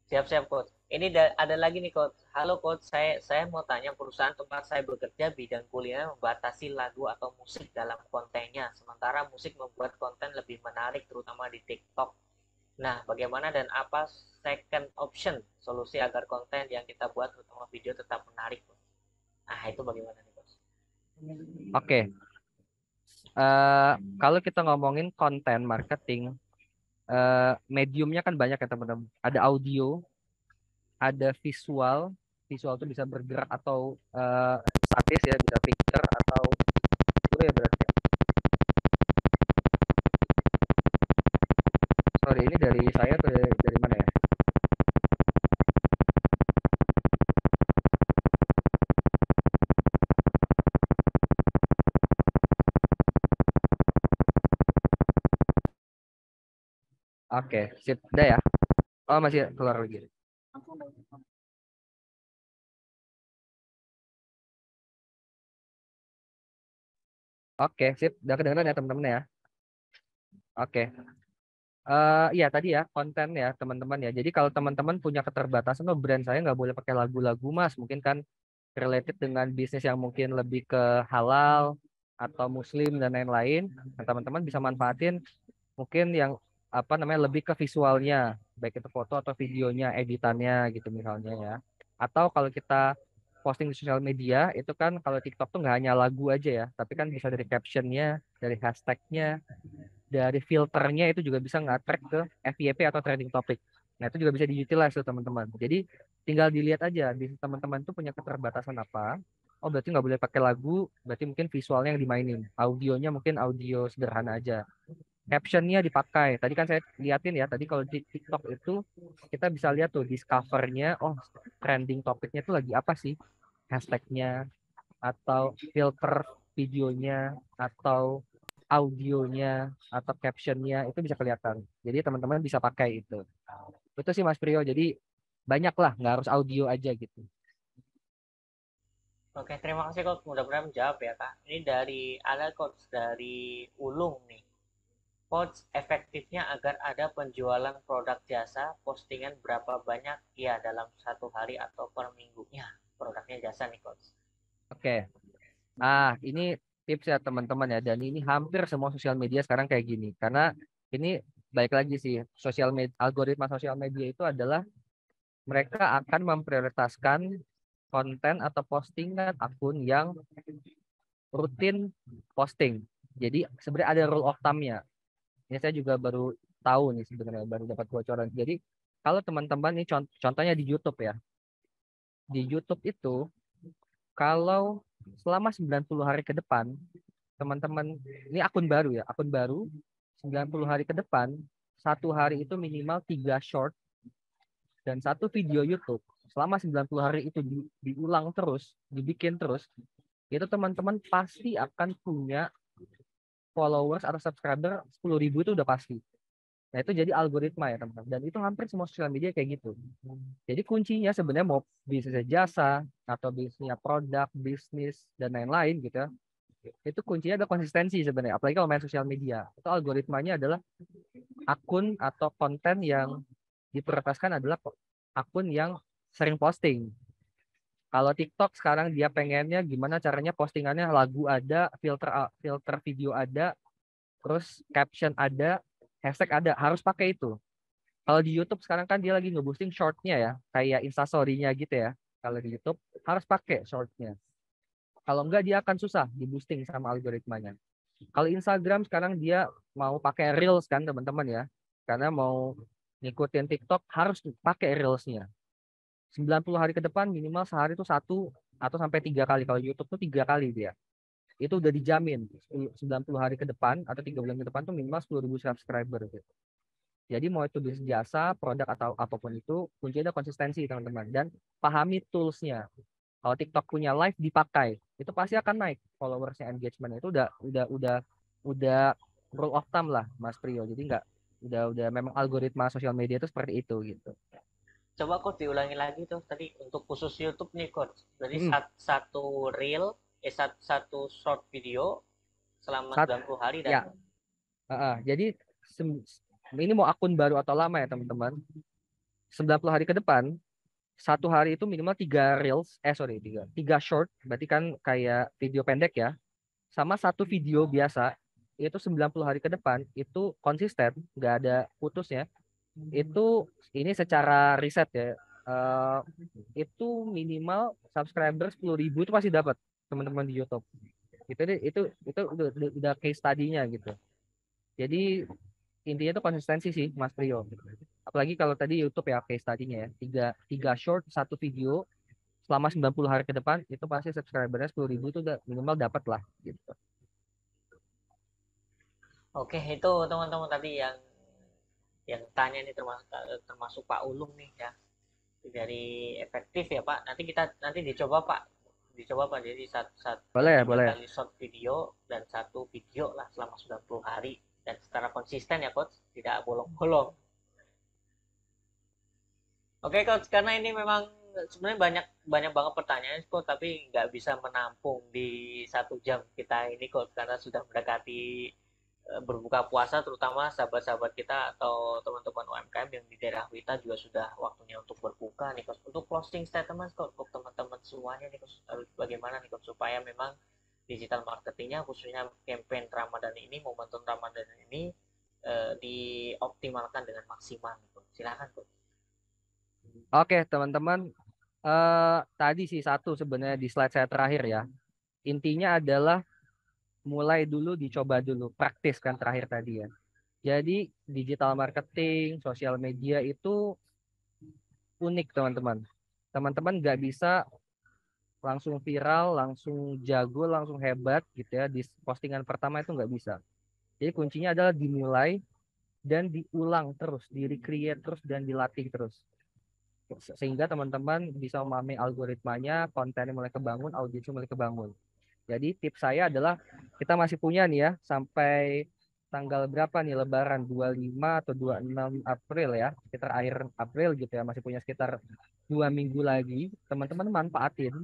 Siap-siap, Coach. Ini ada lagi nih, Coach. Halo, Coach. Saya mau tanya, perusahaan tempat saya bekerja bidang kuliner membatasi lagu atau musik dalam kontennya, sementara musik membuat konten lebih menarik, terutama di TikTok. Nah, bagaimana dan apa second option solusi agar konten yang kita buat, terutama video, tetap menarik, Coach? Nah, itu bagaimana nih, Coach? Oke. Kalau kita ngomongin konten marketing, mediumnya kan banyak ya teman-teman. Ada audio, ada visual. Visual itu bisa bergerak atau statis ya, bisa picture atau itu ya berarti. Sorry, ini dari saya atau dari mana ya? Oke, sip. Udah ya? Oh, masih keluar lagi. Oke, sip. Udah kedengeran ya teman-teman ya? Oke. Iya tadi ya konten ya teman-teman ya. Jadi kalau teman-teman punya keterbatasan, oh brand saya nggak boleh pakai lagu-lagu mas, mungkin kan related dengan bisnis yang mungkin lebih ke halal atau muslim dan lain-lain. Nah, teman-teman bisa manfaatin mungkin yang apa namanya lebih ke visualnya, baik itu foto atau videonya, editannya gitu misalnya ya. Atau kalau kita posting di sosial media itu kan kalau TikTok tuh nggak hanya lagu aja ya, tapi kan bisa dari captionnya, dari hashtagnya, dari filternya itu juga bisa nge-track ke FYP atau trending topic. Nah itu juga bisa diutilize tuh teman-teman. Jadi tinggal dilihat aja di teman-teman tuh punya keterbatasan apa. Oh berarti nggak boleh pakai lagu, berarti mungkin visualnya yang dimainin. Audionya mungkin audio sederhana aja. Captionnya dipakai. Tadi kan saya liatin ya, tadi kalau di TikTok itu kita bisa lihat tuh discovernya, oh trending topiknya tuh lagi apa sih? Hashtagnya, atau filter videonya, atau audionya, atau captionnya, itu bisa kelihatan. Jadi teman-teman bisa pakai itu. Itu sih Mas Priyo, jadi banyak lah, nggak harus audio aja gitu. Oke, terima kasih, Coach. Mudah-mudahan menjawab ya, Kak. Ini ada Coach dari Ulung nih. Coach, efektifnya agar ada penjualan produk jasa, postingan berapa banyak ya dalam satu hari atau per minggunya produknya jasa nih, Coach. Oke. Ini tips ya teman-teman ya, dan ini hampir semua sosial media sekarang kayak gini. Karena ini baik lagi sih, algoritma sosial media itu adalah mereka akan memprioritaskan konten atau postingan akun yang rutin posting. Jadi sebenarnya ada rule of thumb-nya. Ini saya juga baru tahu nih sebenarnya, baru dapat bocoran. Jadi kalau teman-teman ini contohnya di YouTube ya. Di YouTube itu kalau selama 90 hari ke depan, teman-teman, ini akun baru ya, akun baru 90 hari ke depan, satu hari itu minimal 3 short dan satu video YouTube. Selama 90 hari itu diulang terus, dibikin terus, itu teman-teman pasti akan punya followers atau subscriber 10.000 itu udah pasti. Nah itu jadi algoritma ya teman-teman. Dan itu hampir semua sosial media kayak gitu. Jadi kuncinya sebenarnya mau bisnisnya jasa atau bisnisnya produk, bisnis dan lain-lain gitu ya. Itu kuncinya ada konsistensi sebenarnya. Apalagi kalau main sosial media. Itu algoritmanya adalah akun atau konten yang diprioritaskan adalah akun yang sering posting. Kalau TikTok sekarang dia pengennya gimana caranya postingannya lagu ada, filter video ada, terus caption ada, hashtag ada, harus pakai itu. Kalau di YouTube sekarang kan dia lagi nge-boosting short-nya ya, kayak Instastory-nya gitu ya. Kalau di YouTube harus pakai short-nya. Kalau enggak dia akan susah di-boosting sama algoritmanya. Kalau Instagram sekarang dia mau pakai Reels kan teman-teman ya. Karena mau ngikutin TikTok harus pakai Reels-nya. 90 hari ke depan minimal sehari itu 1 atau sampai 3 kali. Kalau YouTube tuh 3 kali dia. Itu udah dijamin 90 hari ke depan atau 3 bulan ke depan tuh minimal 10.000 subscriber gitu. Jadi mau itu bisnis jasa, produk atau apapun itu, kuncinya ada konsistensi teman-teman dan pahami tools-nya. Kalau TikTok punya live dipakai, itu pasti akan naik followersnya, engagement itu udah rule of thumb lah Mas Priyo. Jadi enggak udah memang algoritma sosial media itu seperti itu gitu. Coba Coach diulangi lagi tuh tadi untuk khusus YouTube nih, Coach. Jadi satu reel, satu short video selama 90 hari dan ya. Jadi ini mau akun baru atau lama ya teman-teman, 90 hari ke depan, satu hari itu minimal 3 reels, tiga short, berarti kan kayak video pendek ya, sama satu video biasa, itu 90 hari ke depan, itu konsisten, nggak ada putusnya. Itu ini secara riset ya, eh, itu minimal subscriber 10.000 itu pasti dapat teman-teman di YouTube. Itu udah case study-nya gitu. Jadi intinya itu konsistensi sih Mas Priyo. Apalagi kalau tadi YouTube ya case study-nya ya. Tiga short, satu video selama 90 hari ke depan itu pasti subscribernya 10.000 itu udah minimal dapat lah gitu. Oke, itu teman-teman tadi yang tanya nih termasuk Pak Ulung nih ya. Dari efektif ya Pak. Nanti dicoba Pak. Dicoba Pak. Jadi Boleh, 3 boleh. kali short video dan satu video lah selama 90 hari dan secara konsisten ya Coach, tidak bolong-bolong. Oke Coach, karena ini memang sebenarnya banyak banyak banget pertanyaan Coach, tapi nggak bisa menampung di 1 jam kita ini Coach, karena sudah mendekati berbuka puasa, terutama sahabat-sahabat kita atau teman-teman UMKM yang di daerah Wita juga sudah waktunya untuk berbuka nih Coach. Untuk closing statement Coach, untuk teman-teman semuanya nih Coach, bagaimana nih Coach supaya memang digital marketingnya khususnya campaign Ramadan ini, momentum Ramadan ini dioptimalkan dengan maksimal nih Coach. Silakan Coach. Oke, teman-teman, tadi sih satu sebenarnya di slide saya terakhir ya. Intinya adalah mulai dulu, dicoba dulu, praktis kan terakhir tadi ya. Jadi digital marketing, sosial media itu unik teman-teman. Teman-teman nggak bisa langsung viral, langsung jago, langsung hebat gitu ya. Di postingan pertama itu nggak bisa. Jadi kuncinya adalah dimulai dan diulang terus, di-recreate terus dan dilatih terus. Sehingga teman-teman bisa memahami algoritmanya, kontennya mulai kebangun, audiensnya mulai kebangun. Jadi tips saya adalah kita masih punya nih ya sampai tanggal berapa nih Lebaran, 25 atau 26 April ya, sekitar akhir April gitu ya, masih punya sekitar 2 minggu lagi. Teman-teman manfaatin,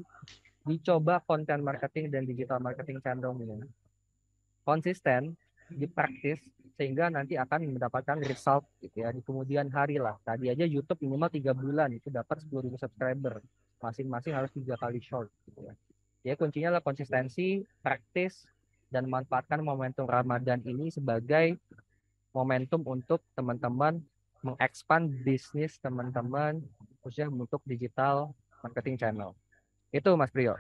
dicoba konten marketing dan digital marketing channelnya. Konsisten, dipraktis, sehingga nanti akan mendapatkan result gitu ya di kemudian hari lah. Tadi aja YouTube minimal 3 bulan itu dapat 10.000 subscriber. Masing-masing harus 3 kali short gitu ya. Ya kuncinya adalah konsistensi, praktis, dan manfaatkan momentum Ramadan ini sebagai momentum untuk teman-teman mengekspan bisnis teman-teman khususnya untuk digital marketing channel. Itu Mas Priyo.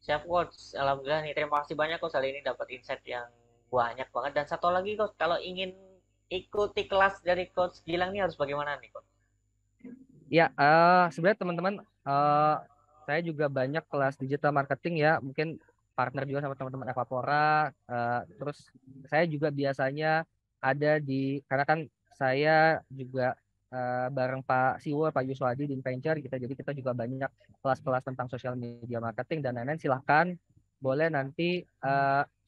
Siap Coach, alhamdulillah nih, terima kasih banyak Coach, kali ini dapat insight yang banyak banget. Dan satu lagi Coach, kalau ingin ikuti kelas dari Coach Gilang ini harus bagaimana nih Coach? Ya, sebenarnya teman-teman, saya juga banyak kelas digital marketing ya, mungkin partner juga sama teman-teman Evapora. Terus saya juga biasanya ada karena kan saya juga bareng Pak Siwo, Pak Yuswadi di Venture, jadi kita juga banyak kelas-kelas tentang sosial media marketing dan lain-lain. Silahkan, boleh nanti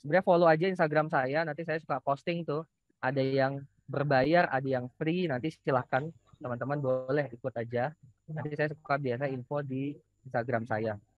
sebenarnya follow aja Instagram saya, nanti saya suka posting tuh, ada yang berbayar, ada yang free, nanti silahkan teman-teman boleh ikut aja. Nanti saya suka biasa info di Instagram saya.